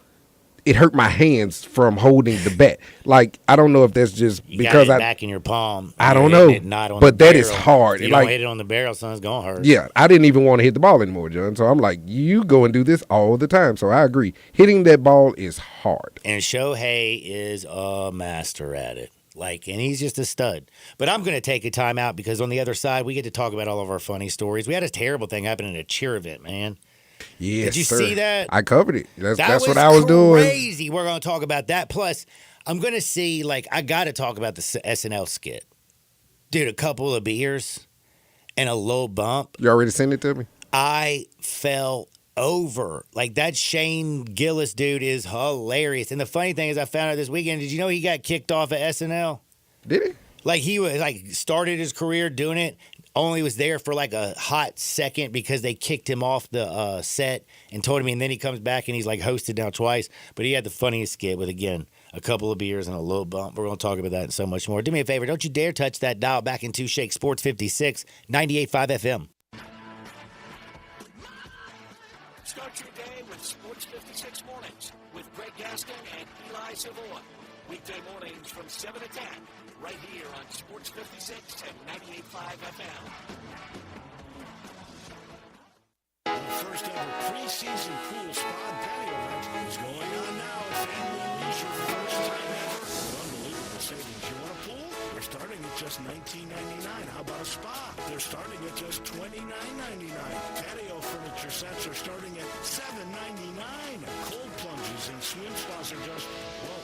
it hurt my hands from holding the bat. Like, I don't know if that's just You because got it back in your palm. I don't You're know, hitting it not on but the that is barrel. hard. If you Like, don't hit it on the barrel, son, it's gonna hurt. yeah, I didn't even want to hit the ball anymore, John. So I'm like, you go and do this all the time. So I agree. Hitting that ball is hard. And Shohei is a master at it. Like, and he's just a stud. But I'm going to take a time out because on the other side, we get to talk about all of our funny stories. We had a terrible thing happen at a cheer event, man. Yes, Did you sir. see that? I covered it. That's was what I was doing. Crazy. We're going to talk about that. Plus, I'm going to see, like, I got to talk about the SNL skit. Dude, a couple of beers and a low bump. You already sent it to me? I fell over. Like, that Shane Gillis dude is hilarious. And the funny thing is, I found out this weekend, did you know he got kicked off of SNL? Did he? Like, he was started his career doing it, only was there for like a hot second because they kicked him off the set and told him, and then he comes back and he's like hosted now twice. But he had the funniest skit with, again, a couple of beers and a low bump. We're going to talk about that and so much more. Do me a favor, don't you dare touch that dial. Back into Shake Sports 56, 98.5 FM. Start your day with Sports 56 Mornings with Greg Gaston and Eli Savoy. Weekday mornings from 7 to 10, right here on Sports 56 and 98.5 FM. The first ever preseason pool spa and patio event is going on now at Family Leisure for the first time ever. Unbelievable savings. You want a pool? They're starting at just $19.99. How about a spa? They're starting at just $29.99. Patio furniture sets are starting at $7.99. Cold plunges and swim spas are just, well,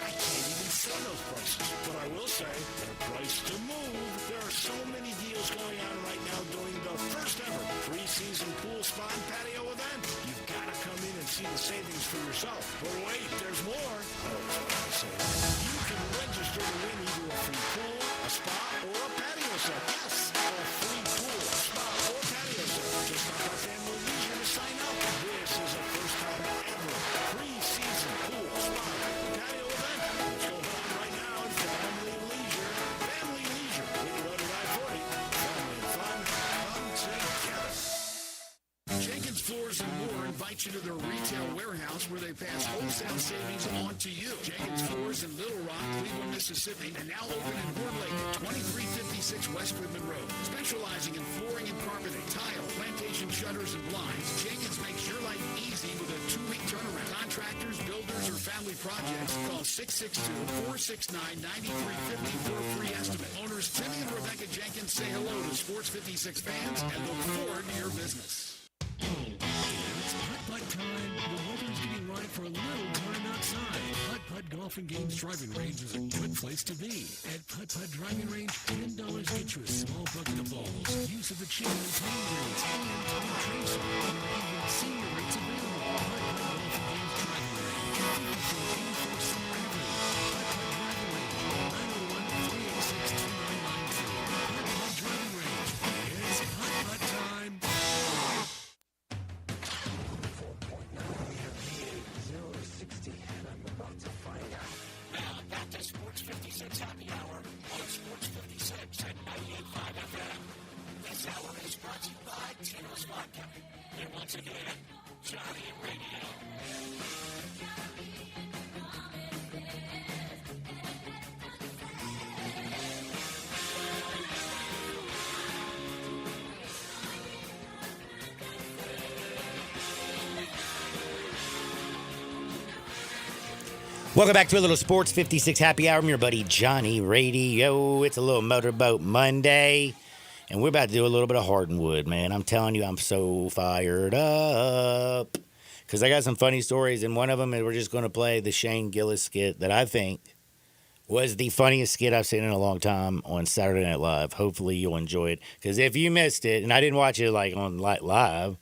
I can't even say those prices. But I will say, they're priced to move. There are so many deals going on right now during the first ever preseason pool spa and patio event. You've got to come in and see the savings for yourself. But wait, there's more. You can register to win either a free pool, a spa, or a patio set. Yes, a free pool, spa, or patio set. Just like our Family Leisure to sign up. This is a first time ever preseason pool, spa, patio event. It's going on right now at Family Leisure. Family Leisure, Route I-40. Family and fun come together. Jenkins Floors and More invite you to their retail warehouse where they pass wholesale savings on to you. Jenkins Floors in Little Rock, Cleveland, Mississippi, and now open in Horn Lake at 2356 West Whitman Road. Specializing in flooring and carpeting, tile, plantation shutters, and blinds, Jenkins makes your life easy with a 2-week turnaround. Contractors, builders, or family family projects, call 662-469-9350 for a free estimate. Owners Timmy and Rebecca Jenkins say hello to Sports 56 fans and look forward to your business. It's putt-putt time. The weather is getting right for a little time outside. Putt-putt Golf and Games Driving Range is a good place to be. At Putt-Putt Driving Range, $10 gets you a small bucket of balls, use of the chain and tee greens, and a tracer. There are even senior rates available. Putt-Putt Golf and Games Driving Range. 5484 Summer Avenue. Putt-Putt Driving Range. 901-386-2992. Putt-Putt Driving Range. It's putt-putt time. Now back to Sports 56 Happy Hour on Sports 56 at 98.5 FM. This hour is brought to you by Tito's Vodka. And once again, Johnny Radio. Welcome back to a little Sports 56 Happy Hour. I'm your buddy Johnny Radio. It's a little Motorboat Monday, and we're about to do a little bit of Hardwood, man. I'm telling you, I'm so fired up because I got some funny stories, and one of them is we're just going to play the Shane Gillis skit that I think was the funniest skit I've seen in a long time on Saturday Night Live. Hopefully you'll enjoy it, because if you missed it, and I didn't watch it like on live,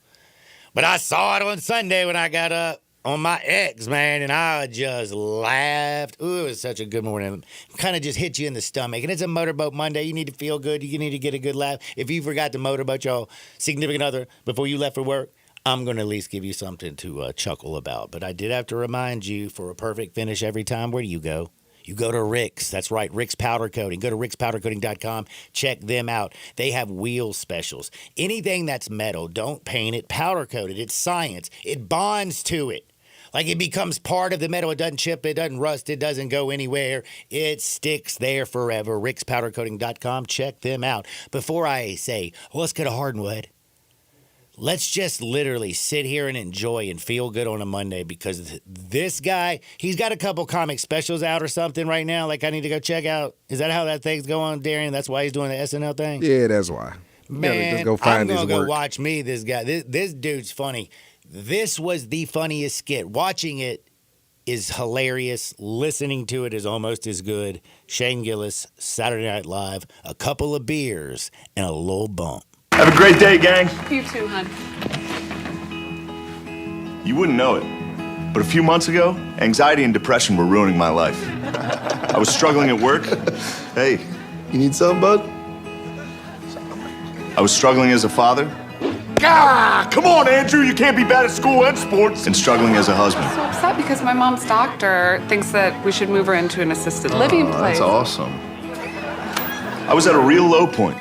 but I saw it on Sunday when I got up on my ex, man, and I just laughed. Ooh, it was such a good morning. Kind of just hit you in the stomach. And it's a Motorboat Monday. You need to feel good. You need to get a good laugh. If you forgot to motorboat your significant other before you left for work, I'm going to at least give you something to chuckle about. But I did have to remind you, for a perfect finish every time, where do you go? You go to Rick's. That's right, Rick's Powder Coating. Go to rickspowdercoating.com. Check them out. They have wheel specials. Anything that's metal, don't paint it, powder coat it. It's science. It bonds to it. Like, it becomes part of the metal. It doesn't chip. It doesn't rust. It doesn't go anywhere. It sticks there forever. rickspowdercoating.com. Check them out. Before I say, well, let's get a hardwood, let's just literally sit here and enjoy and feel good on a Monday, because this guy, he's got a couple comic specials out or something right now. Like, I need to go check out. Is that how that thing's going, Darian? That's why he's doing the SNL thing? Yeah, that's why. Man, just go find I'm his going to go work. watch me, this guy. This dude's funny. This was the funniest skit. Watching it is hilarious. Listening to it is almost as good. Shane Gillis, Saturday Night Live, a couple of beers, and a little bump. Have a great day, gang. You too, hon. You wouldn't know it, but a few months ago, anxiety and depression were ruining my life. I was struggling at work. Hey, you need something, bud? I was struggling as a father. Ah, come on, Andrew, you can't be bad at school and sports. And struggling as a husband. I'm so upset because my mom's doctor thinks that we should move her into an assisted living place. That's awesome. I was at a real low point.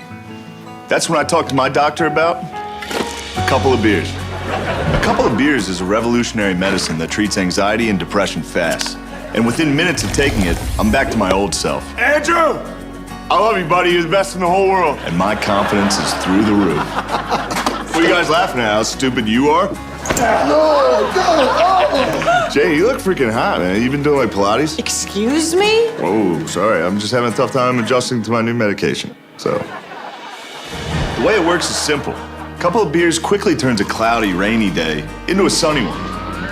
That's when I talked to my doctor about a couple of beers. A couple of beers is a revolutionary medicine that treats anxiety and depression fast. And within minutes of taking it, I'm back to my old self. Andrew! I love you, buddy. You're the best in the whole world. And my confidence is through the roof. What are you guys laughing at? How stupid you are? No. Jay, you look freaking hot, man. You been doing like Pilates? Excuse me? Whoa, sorry. I'm just having a tough time adjusting to my new medication. So, the way it works is simple. A couple of beers quickly turns a cloudy, rainy day into a sunny one.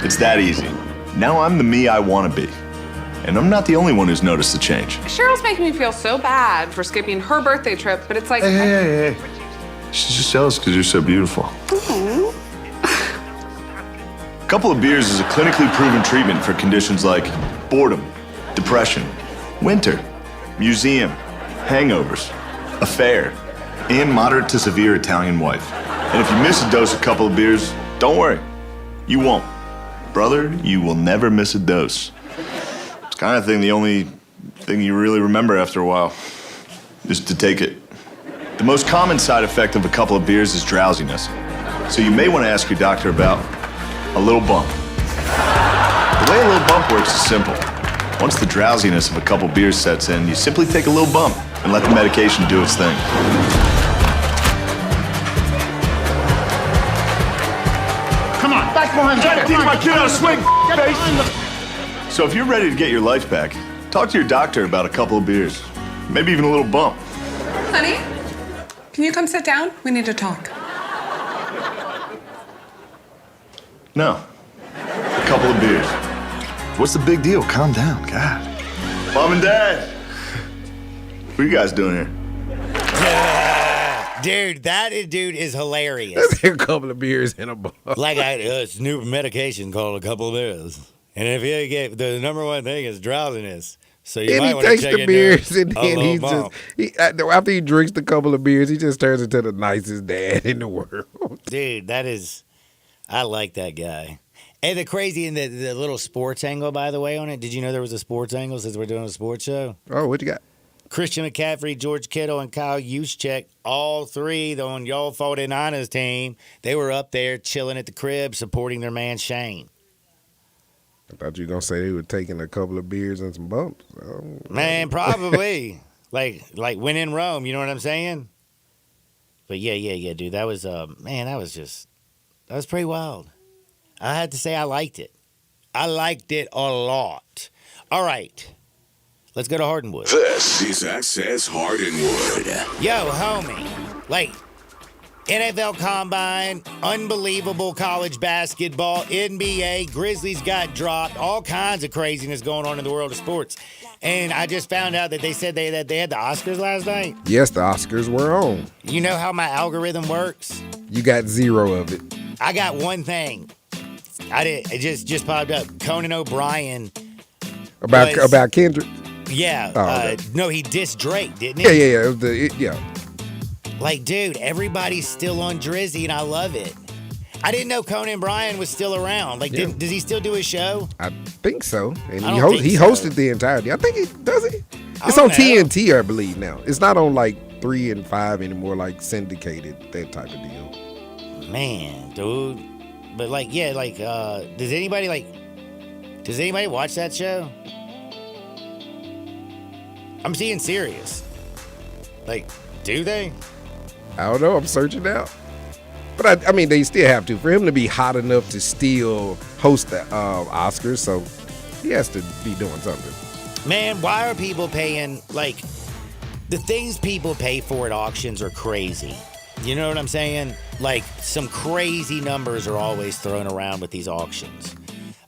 It's that easy. Now I'm the me I want to be. And I'm not the only one who's noticed the change. Cheryl's making me feel so bad for skipping her birthday trip, but it's like... Hey. She's just jealous because you're so beautiful. A couple of beers is a clinically proven treatment for conditions like boredom, depression, winter, museum, hangovers, affair, and moderate to severe Italian wife. And if you miss a dose of couple of beers, don't worry. You won't. Brother, you will never miss a dose. It's kind of thing, the only thing you really remember after a while is to take it. The most common side effect of a couple of beers is drowsiness. So you may want to ask your doctor about a little bump. The way a little bump works is simple. Once the drowsiness of a couple beers sets in, you simply take a little bump and let the medication do its thing. Come on, back behind. Trying to teach my kid how to swing, face. So if you're ready to get your life back, talk to your doctor about a couple of beers. Maybe even a little bump. Honey, can you come sit down? We need to talk. No. A couple of beers. What's the big deal? Calm down, God. Mom and Dad, what are you guys doing here? Dude, that dude is hilarious. A couple of beers in a bar. Like, it's new medication called a couple of beers. And if you get, the number one thing is drowsiness. So you And might he want to takes check the into beers, a and then little he's bump. after he drinks the couple of beers, he just turns into the nicest dad in the world. Dude, I like that guy. And the crazy and the little sports angle, by the way, on it. Did you know there was a sports angle since we're doing a sports show? Oh, what you got? Christian McCaffrey, George Kittle, and Kyle Juszczyk, all three on y'all 49ers team, they were up there chilling at the crib supporting their man Shane. I thought you were going to say they were taking a couple of beers and some bumps. Man, probably. like when in Rome, you know what I'm saying? But yeah, dude. That was, that was pretty wild. I had to say I liked it. I liked it a lot. All right. Let's go to Hardenwood. This is Access Hardenwood. Yo, homie. Like, NFL Combine, unbelievable college basketball, NBA, Grizzlies got dropped, all kinds of craziness going on in the world of sports. And I just found out that they said that they had the Oscars last night. Yes, the Oscars were on. You know how my algorithm works? You got 0 of it. I got one thing. It just popped up. Conan O'Brien. About Kendrick? Yeah. Okay. No, he dissed Drake, didn't he? Yeah. It was Like, dude, everybody's still on Drizzy, and I love it. I didn't know Conan O'Brien was still around. Like, does he still do his show? I think so. And he hosted the entirety. I think he does. It's on TNT, I believe now. It's not on like 3 and 5 anymore, like syndicated, that type of deal. Man, dude. But like, yeah, like, does anybody watch that show? I'm seeing Sirius. Like, do they? I don't know. I'm searching out. But I mean, they still have to. For him to be hot enough to still host the Oscars, so he has to be doing something. Man, why are people paying, like, the things people pay for at auctions are crazy. You know what I'm saying? Like, some crazy numbers are always thrown around with these auctions.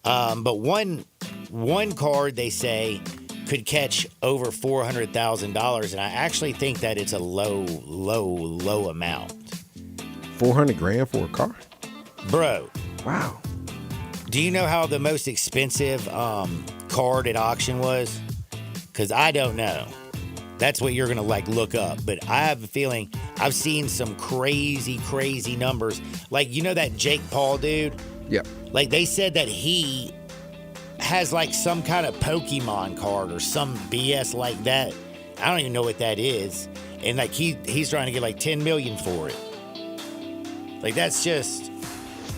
But one card, they say, could catch over $400,000, and I actually think that it's a low amount. $400,000 for a car? Bro. Wow. Do you know how the most expensive card at auction was? Because I don't know. That's what you're going to, like, look up. But I have a feeling I've seen some crazy numbers. Like, you know that Jake Paul dude? Yep. Like, they said that he has, like, some kind of Pokemon card or some BS like that. I don't even know what that is. And, like, he's trying to get, like, $10 million for it. Like, that's just,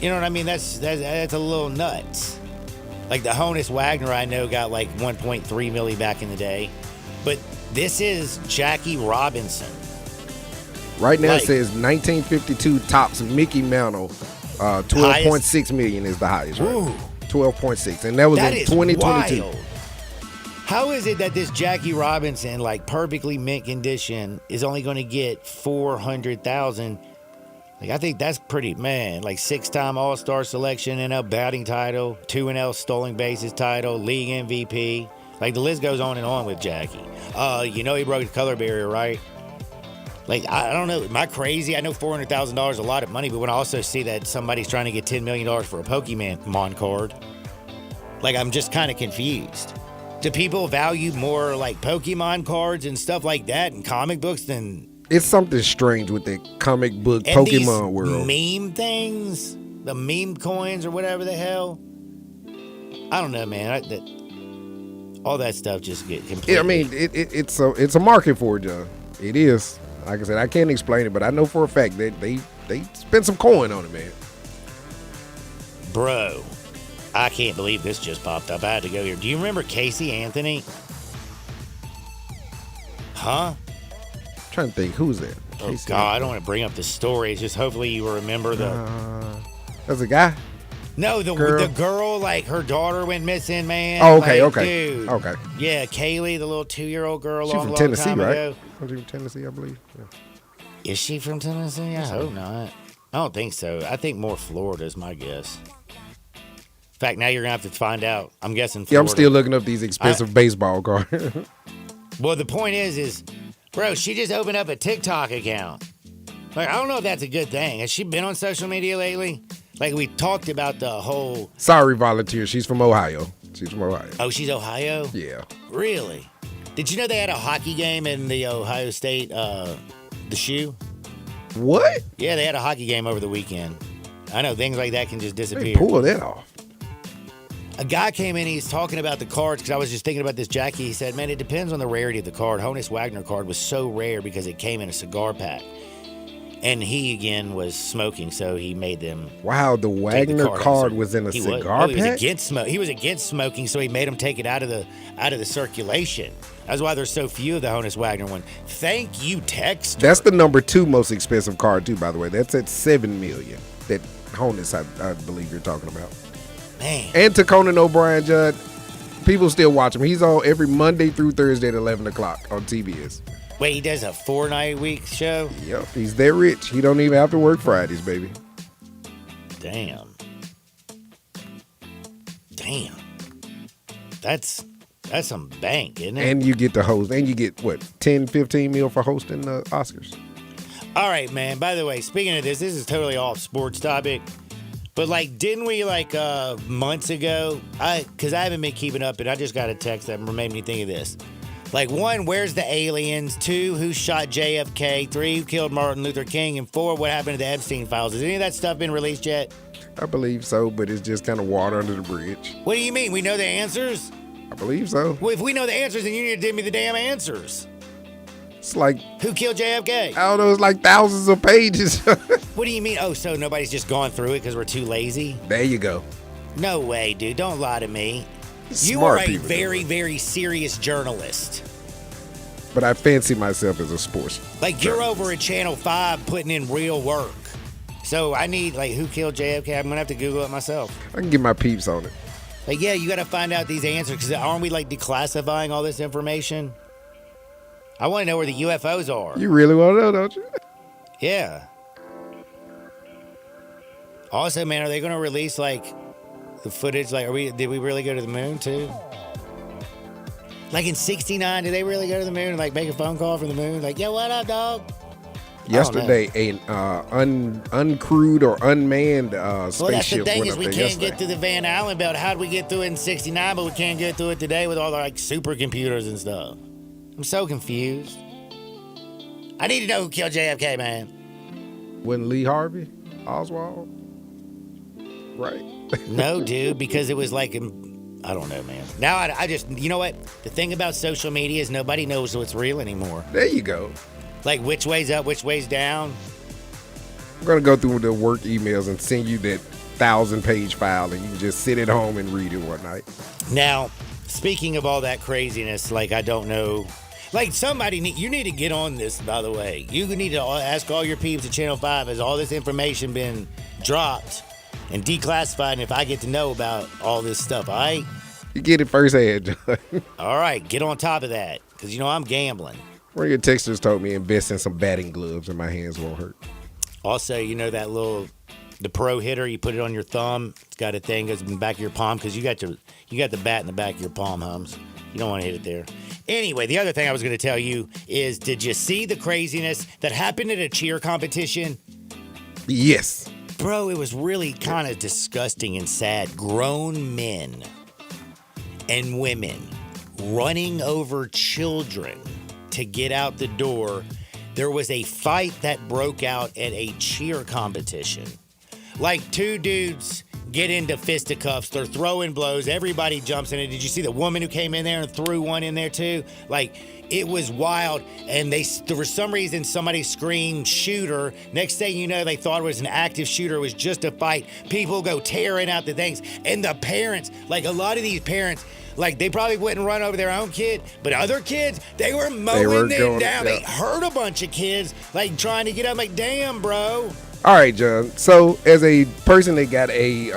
you know what I mean? That's a little nuts. Like, the Honus Wagner I know got, like, $1.3 million back in the day. But this is Jackie Robinson. Right now, it says 1952 tops Mickey Mantle. 12.6 million is the highest. Right? Ooh. 12.6, and that was in 2022. Wild. How is it that this Jackie Robinson, like, perfectly mint condition, is only going to get $400,000? Like, I think that's pretty, man. Like, 6-time All-Star selection, NL batting title, 2 NL stolen bases title, league MVP. Like, the list goes on and on with Jackie. You know he broke the color barrier, right? Like, I don't know. Am I crazy? I know $400,000 is a lot of money, but when I also see that somebody's trying to get $10 million for a Pokemon card, like, I'm just kind of confused. Do people value more, like, Pokemon cards and stuff like that and comic books than... It's something strange with the comic book and Pokemon these world. Meme things? The meme coins or whatever the hell? I don't know, man. All that stuff just get completely... Yeah, I mean, it's a market for it, John. It is. Like I said, I can't explain it, but I know for a fact that they spent some coin on it, man. Bro, I can't believe this just popped up. I had to go here. Do you remember Casey Anthony? Huh? I'm trying to think, who's that? Oh, Casey God, Anthony. I don't want to bring up the story. It's just hopefully you will remember the... That's a guy? No, the girl, like her daughter went missing, man. Oh, okay, Like, okay. Dude. Okay. Yeah, Kaylee, the little 2-year-old girl. She's from long Tennessee, time right? ago. She's from Tennessee, I believe. Yeah. Is she from Tennessee? I hope not. I don't think so. I think more Florida is my guess. In fact, now you're going to have to find out. I'm guessing Florida. Yeah, I'm still looking up these expensive baseball cards. Well, the point is, bro, she just opened up a TikTok account. Like, I don't know if that's a good thing. Has she been on social media lately? Like, we talked about the whole... Sorry, volunteer. She's from Ohio. Oh, she's Ohio? Yeah. Really? Did you know they had a hockey game in the Ohio State, the shoe? What? Yeah, they had a hockey game over the weekend. I know, things like that can just disappear. They pull that off. A guy came in, he's talking about the cards, because I was just thinking about this Jackie. He said, man, it depends on the rarity of the card. Honus Wagner card was so rare because it came in a cigar pack. And he, again, was smoking, so he made them... Wow, the Wagner card was in a cigar pack? He was against smoking, so he made them take it out of the circulation. That's why there's so few of the Honus Wagner one. Thank you, Text. That's the number 2 most expensive card, too, by the way. That's at $7 million. That Honus, I believe you're talking about. Man. And to Conan O'Brien, Judd, people still watch him. He's on every Monday through Thursday at 11 o'clock on TBS. Wait, he does a 4-night-a-week show? Yep, he's that rich. He don't even have to work Fridays, baby. Damn. That's some bank, isn't it? And you get to host. And you get, what, 10, 15 mil for hosting the Oscars? All right, man. By the way, speaking of this is totally off sports topic. But, like, didn't we, like, months ago? Because I haven't been keeping up, and I just got a text that made me think of this. Like, 1, where's the aliens? 2, who shot JFK? 3, who killed Martin Luther King? And 4, what happened to the Epstein files? Has any of that stuff been released yet? I believe so, but it's just kind of water under the bridge. What do you mean? We know the answers? I believe so. Well, if we know the answers, then you need to give me the damn answers. It's like... Who killed JFK? I don't know. It's like thousands of pages. What do you mean? Oh, so nobody's just gone through it because we're too lazy? There you go. No way, dude. Don't lie to me. You Smart are a people very, very serious journalist. But I fancy myself as a sports. Like, you're over at Channel 5 putting in real work. So I need, like, who killed JFK? I'm going to have to Google it myself. I can get my peeps on it. Like, yeah, you got to find out these answers because aren't we, like, declassifying all this information? I want to know where the UFOs are. You really want to know, don't you? Yeah. Also, man, are they going to release, like, the footage? Like, did we really go to the moon, too? Like, in 69, did they really go to the moon and, like, make a phone call from the moon? Like, yo, what up, dog? Yesterday, an uncrewed or unmanned spaceship Well, that's the thing went is up we there can't yesterday. get through the Van Allen belt. How'd we get through it in 69, but we can't get through it today with all the, like, supercomputers and stuff? I'm so confused. I need to know who killed JFK, man. Wasn't Lee Harvey Oswald? Right. No, dude, because it was like, I don't know, man. Now I just, you know what? The thing about social media is nobody knows what's real anymore. There you go. Like, which way's up, which way's down. I'm going to go through the work emails and send you that 1,000-page file, and you can just sit at home and read it one night. Now, speaking of all that craziness, like, I don't know. Like, you need to get on this, by the way. You need to ask all your peeps at Channel 5, has all this information been dropped and declassified, and if I get to know about all this stuff, all right? You get it firsthand, John. All right, get on top of that, because, you know, I'm gambling. One of your texters told me invest in some batting gloves and my hands won't hurt. Also, you know that the pro hitter, you put it on your thumb, it's got a thing goes in the back of your palm, because you got the bat in the back of your palm, Hums. You don't want to hit it there. Anyway, the other thing I was going to tell you is, did you see the craziness that happened at a cheer competition? Yes. Bro, it was really kind of disgusting and sad. Grown men and women running over children to get out the door. There was a fight that broke out at a cheer competition. Like, 2 dudes get into fisticuffs. They're throwing blows. Everybody jumps in it. Did you see the woman who came in there and threw one in there too? Like, it was wild. And for some reason, somebody screamed shooter. Next thing you know, they thought it was an active shooter. It was just a fight. People go tearing out the things. And the parents, like, a lot of these parents, like, they probably wouldn't run over their own kid, but other kids, they were mowing them down. They hurt a bunch of kids, like, trying to get up. Like, damn, bro. All right, John. So, as a person that got a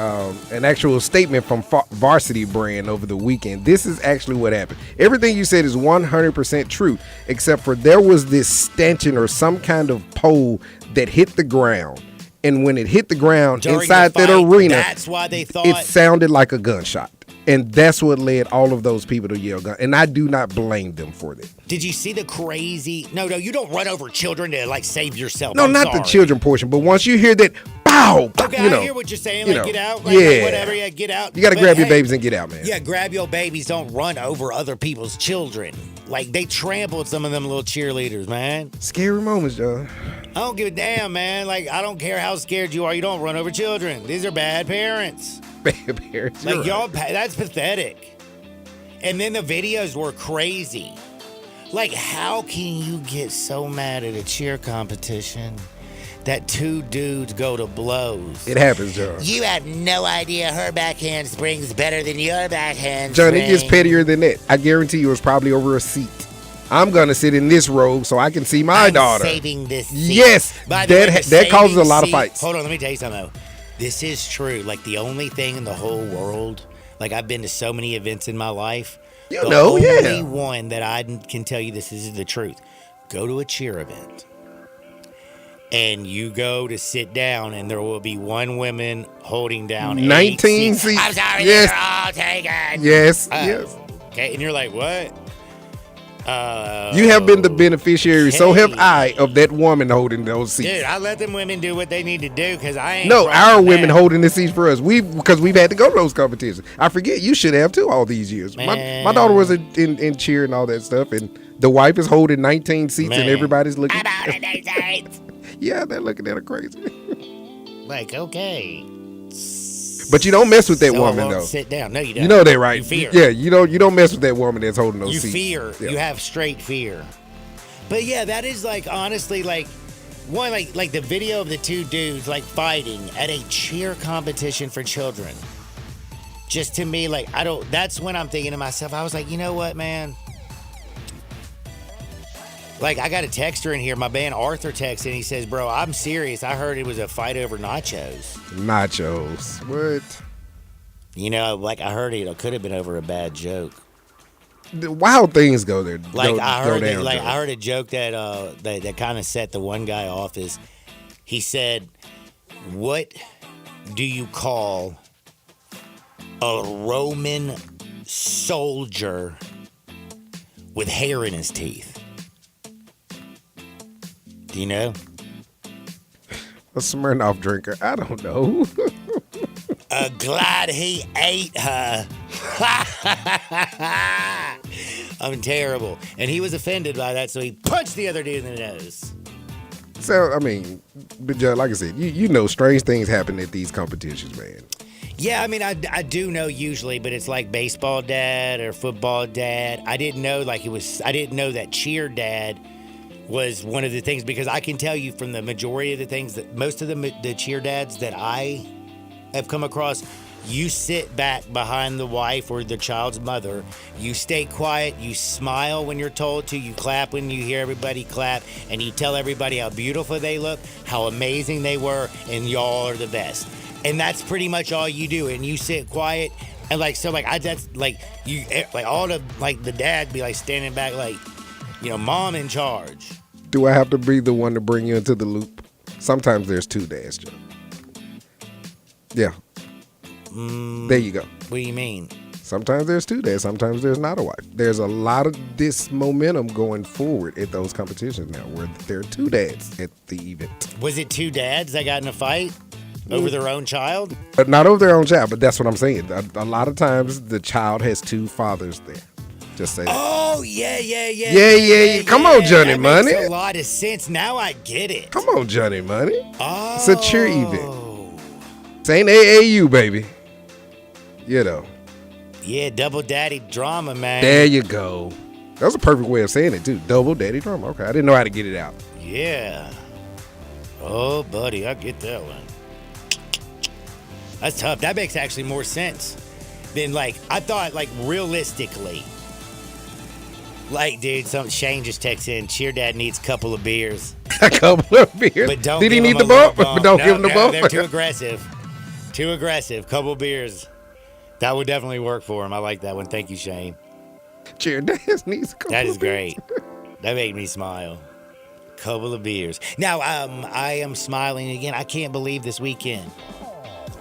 an actual statement from Varsity Brand over the weekend, this is actually what happened. Everything you said is 100% true, except for there was this stanchion or some kind of pole that hit the ground. And when it hit the ground During inside the fight, that arena, that's why they thought it sounded like a gunshot. And that's what led all of those people to yell gun. And I do not blame them for that. Did you see the crazy? No, you don't run over children to like save yourself. No, I'm not sorry. the children portion, but once you hear that, pow, Okay, you know, I hear what you're saying. you Like, know, get out. Like, yeah. whatever. Yeah, get out. You got to But, grab your hey, babies and get out, man. Yeah, grab your babies. Don't run over other people's children. Like, they trampled some of them little cheerleaders, man. Scary moments, John. I don't give a damn, man. Like, I don't care how scared you are. You don't run over children. These are bad parents. Bad parents. Like, you're y'all, right. that's pathetic. And then the videos were crazy. Like, how can you get so mad at a cheer competition that two dudes go to blows? It happens, John. You have no idea her backhand spring's better than your backhand John, spring. it gets pettier than that. I guarantee you it's probably over a seat. I'm going to sit in this row so I can see my daughter. Saving this seat. Yes, By the way, the that causes a saving lot of seat- fights. Hold on, let me tell you something, though. This is true. Like, the only thing in the whole world, like, I've been to so many events in my life. You the know, only yeah. one that I can tell you this is the truth. Go to a cheer event. And you go to sit down, and there will be one woman holding down 19 8 seats. I'm sorry, Yes. they're all taken. Yes, Oh, yes. Okay, and you're like, what? You have been the beneficiary, so have I, of that woman holding those seats. Dude, I let them women do what they need to do because I ain't. No, running our that. women holding the seats for us. Because we've had to go to those competitions. I forget you should have too all these years. My daughter was in cheer and all that stuff, and the wife is holding 19 seats, and Man. everybody's looking. I'm out of these seats. Yeah, they're looking at her crazy. Like, okay. But you don't mess with that So I woman won't though. Sit down. No, you don't. You know that, right? You fear. Yeah, you don't mess with that woman that's holding those You seats. fear. Yeah. You have straight fear. But yeah, that is like honestly like one like the video of the two dudes like fighting at a cheer competition for children. Just to me, like that's when I'm thinking to myself, I was like, you know what, man? Like, I got a texter in here. My man Arthur texted, and he says, bro, I'm serious. I heard it was a fight over nachos. Nachos. What? You know, like, I heard it could have been over a bad joke. The wild things go there. Like, I heard down, I Joe. heard a joke that that kind of set the one guy off is he said, what do you call a Roman soldier with hair in his teeth? Do you know? A Smirnoff drinker. I don't know. Glad he ate her. I'm terrible. And he was offended by that, so he punched the other dude in the nose. So, I mean, but Joe, like I said, you know strange things happen at these competitions, man. Yeah, I mean, I do know usually, but it's like baseball dad or football dad. I didn't know I didn't know that cheer dad was one of the things, because I can tell you from the majority of the things that most of the cheer dads that I have come across, you sit back behind the wife or the child's mother, you stay quiet, you smile when you're told to, you clap when you hear everybody clap, and you tell everybody how beautiful they look, how amazing they were, and y'all are the best. And that's pretty much all you do, and you sit quiet, and like that's like you like all the dad be like standing back like, you know, mom in charge. Do I have to be the one to bring you into the loop? Sometimes there's two dads, Joe. Yeah. There you go. What do you mean? Sometimes there's two dads. Sometimes there's not a wife. There's a lot of this momentum going forward at those competitions now where there are two dads at the event. Was it two dads that got in a fight over their own child? But not over their own child, but that's what I'm saying. A lot of times the child has two fathers there. Just say that. Oh, yeah. Yeah. Come on, Johnny that Money. makes a lot of sense. Now I get it. Come on, Johnny Money. Oh. It's a cheer event. This ain't AAU, baby. You know. Yeah, double daddy drama, man. There you go. That was a perfect way of saying it, too. Double daddy drama. Okay, I didn't know how to get it out. Yeah. Oh, buddy, I get that one. That's tough. That makes actually more sense than, like, I thought, like, realistically. Like, dude, Shane just texted in, cheer dad needs a couple of beers. A couple of beers. But don't Did he give need him the a little bump? But don't No, give him the no, bump. They're too aggressive. Too aggressive. Couple beers. That would definitely work for him. I like that one. Thank you, Shane. Cheer Dance needs a couple That is of beers. great. That made me smile. Couple of beers. Now, I am smiling again. I can't believe this weekend.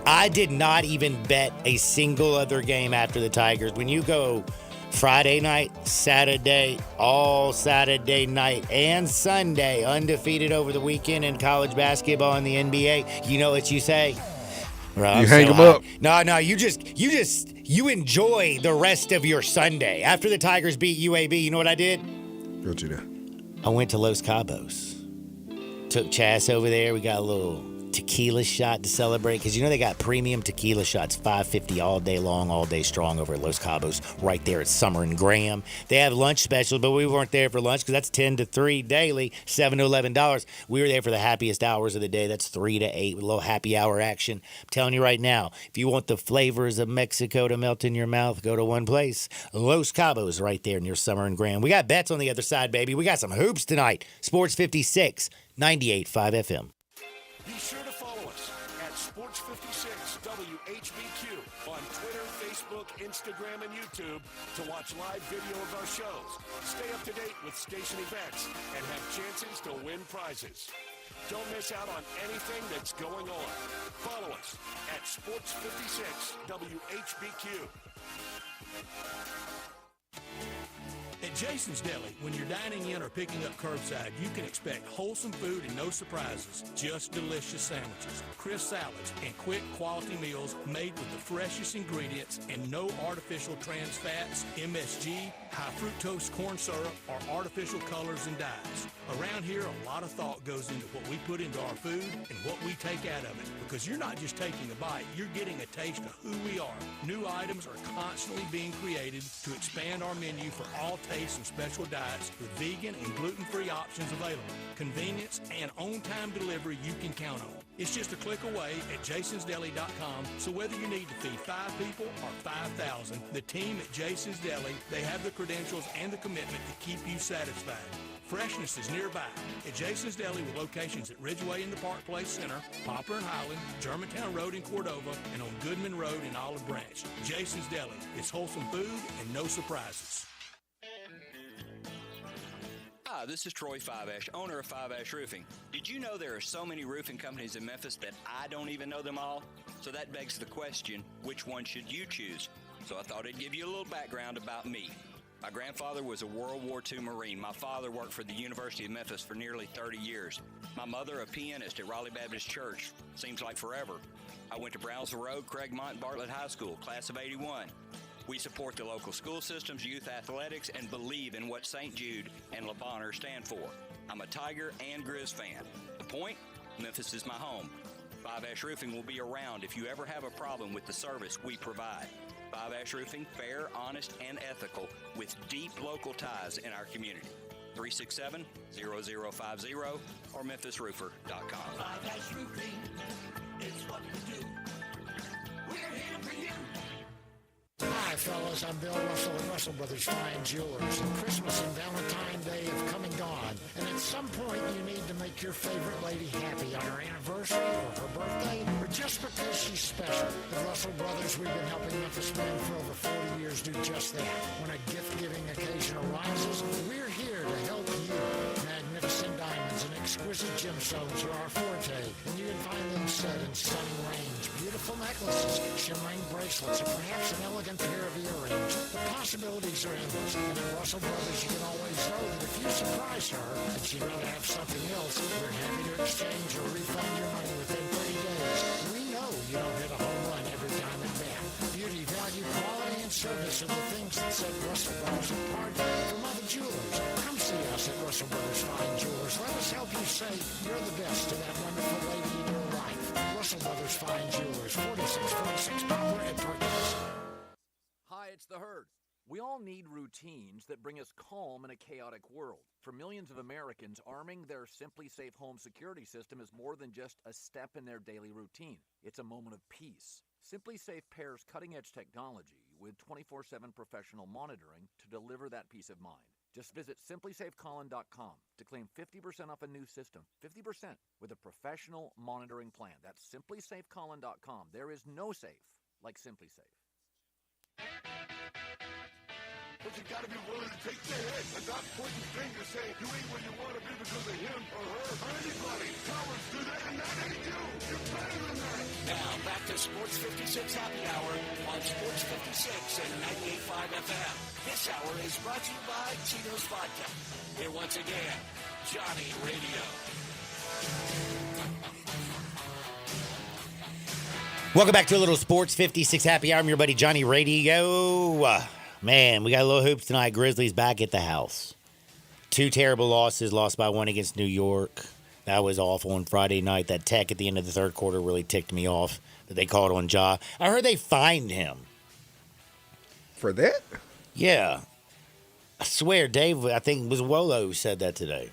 I did not even bet a single other game after the Tigers. When you go Friday night, Saturday, all Saturday night, and Sunday, undefeated over the weekend in college basketball and the NBA, you know what you say? Bro, You hang them up. No, you enjoy the rest of your Sunday. After the Tigers beat UAB, you know what I did? What you do? I went to Los Cabos. Took Chas over there. We got a little tequila shot to celebrate because you know they got premium tequila shots, $5.50 all day long, all day strong over at Los Cabos, right there at Summer and Graham. They have lunch specials, but we weren't there for lunch because that's 10 to 3 daily, $7 to $11. We were there for the happiest hours of the day. That's 3 to 8 with a little happy hour action. I'm telling you right now, if you want the flavors of Mexico to melt in your mouth, go to one place, Los Cabos, right there near Summer and Graham. We got bets on the other side, baby. We got some hoops tonight. Sports 56, 98.5 FM. Be sure to follow us at Sports56 WHBQ on Twitter, Facebook, Instagram, and YouTube to watch live video of our shows. Stay up to date with station events and have chances to win prizes. Don't miss out on anything that's going on. Follow us at Sports56 WHBQ. At Jason's Deli, when you're dining in or picking up curbside, you can expect wholesome food and no surprises. Just delicious sandwiches, crisp salads, and quick quality meals made with the freshest ingredients and no artificial trans fats, MSG, high fructose corn syrup, or artificial colors and dyes. Around here, a lot of thought goes into what we put into our food and what we take out of it. Because you're not just taking a bite, you're getting a taste of who we are. New items are constantly being created to expand our menu for all tastes and special diets with vegan and gluten-free options available. Convenience and on-time delivery you can count on. It's just a click away at jasonsdeli.com, so whether you need to feed 5 people or 5,000, the team at Jason's Deli, they have the credentials and the commitment to keep you satisfied. Freshness is nearby at Jason's Deli with locations at Ridgeway in the Park Place Center, Poplar and Highland, Germantown Road in Cordova, and on Goodman Road in Olive Branch. Jason's Deli. It's wholesome food and no surprises. Hi, this is Troy 5 owner of 5 Roofing. Did you know there are so many roofing companies in Memphis that I don't even know them all? So that begs the question, which one should you choose? So I thought I'd give you a little background about me. My grandfather was a World War II Marine. My father worked for the University of Memphis for nearly 30 years. My mother, a pianist at Raleigh Baptist Church. Seems like forever. I went to Brownsville Road, Craigmont, and Bartlett High School, class of 81. We support the local school systems, youth athletics, and believe in what St. Jude and Le Bonheur stand for. I'm a Tiger and Grizz fan. The point? Memphis is my home. 5 Roofing will be around if you ever have a problem with the service we provide. 5 Roofing, fair, honest, and ethical, with deep local ties in our community. 367-0050 or memphisroofer.com. 5 Roofing, it's what we do. We're here for you. Hi, fellas. I'm Bill Russell at Russell Brothers Fine Jewelers. And Christmas and Valentine's Day have come and gone. And at some point, you need to make your favorite lady happy on her anniversary or her birthday, or just because she's special. The Russell Brothers, we've been helping Memphis men for over 40 years do just that. When a gift-giving occasion arises, we're here to help you. Magnificent diamonds and exquisite gemstones are our forte, and you can find them set in stunning range. Beautiful necklaces, shimmering bracelets, and perhaps an elegant pair of earrings. The possibilities are endless, and at Russell Brothers you can always know that if you surprise her and she'd rather have something else, we're happy to exchange or refund your money within 30 days. We know you don't hit a home run every time at bat. Beauty, value, quality, and service are the things that set Russell Brothers apart from other jewelers. Come see us at Russell Brothers Fine Jewelers. Let us help you say you're the best to that wonderful lady in your life. Russell Brothers Fine Jewelers, 4646 Poplar at Perkins. Hi, it's the Herd. We all need routines that bring us calm in a chaotic world. For millions of Americans, arming their Simply Safe home security system is more than just a step in their daily routine. It's a moment of peace. Simply Safe pairs cutting-edge technology with 24/7 professional monitoring to deliver that peace of mind. Just visit simplysafecolin.com to claim 50% off a new system. 50% with a professional monitoring plan. That's simplysafecolin.com. There is no safe like SimpliSafe. But you gotta be willing to take the hit and not pointing fingers saying you ain't where you want to be because of him or her or anybody. Cowards do that and that ain't you. You're better than that. Now back to Sports 56 Happy Hour on Sports 56 and 98.5 FM. This hour is brought to you by Tito's Vodka. Here once again, Johnny Radio. Welcome back to a little Sports 56 Happy Hour. I'm your buddy Johnny Radio. Man, we got a little hoops tonight. Grizzlies back at the house. 2 terrible losses, lost by 1 against New York. That was awful on Friday night. That tech at the end of the third quarter really ticked me off that they called on Ja. I heard they fined him. For that? Yeah. I swear, Dave, I think it was Wolo who said that today.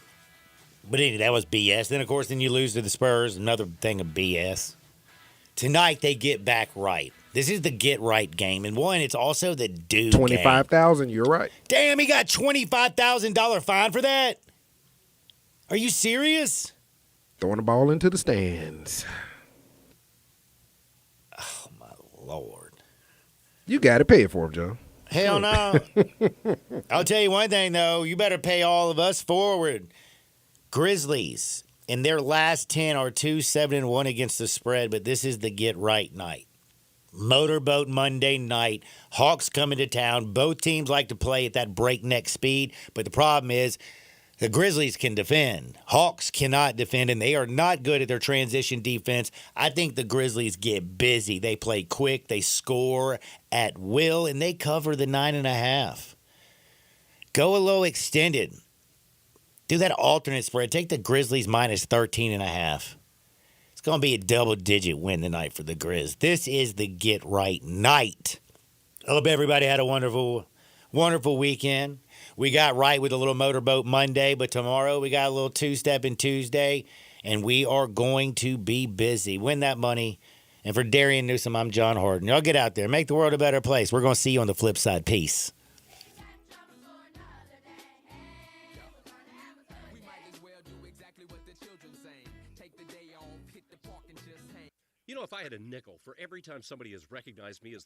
But anyway, that was BS. Then, of course, then you lose to the Spurs. Another thing of BS. Tonight, they get back right. This is the get right game. And one, it's also the dude $25,000, you're right. Damn, he got $25,000 fine for that? Are you serious? Throwing the ball into the stands. Oh, my Lord. You got to pay it for him, John. Hell no. I'll tell you one thing, though. You better pay all of us forward. Grizzlies, in their last 10 are 2-7-1 against the spread, but this is the get right night. Motorboat Monday night. Hawks coming to town. Both teams like to play at that breakneck speed, but the problem is the Grizzlies can defend. Hawks cannot defend, and they are not good at their transition defense. I think the Grizzlies get busy. They play quick. They score at will, and they cover the 9.5. Go a little extended. Do that alternate spread. Take the Grizzlies minus 13.5. It's going to be a double-digit win tonight for the Grizz. This is the get-right night. I hope everybody had a wonderful, wonderful weekend. We got right with a little Motorboat Monday, but tomorrow we got a little two-stepping Tuesday, and we are going to be busy. Win that money. And for Darian Newsom, I'm John Harden. Y'all get out there. Make the world a better place. We're going to see you on the flip side. Peace. You know, if I had a nickel for every time somebody has recognized me as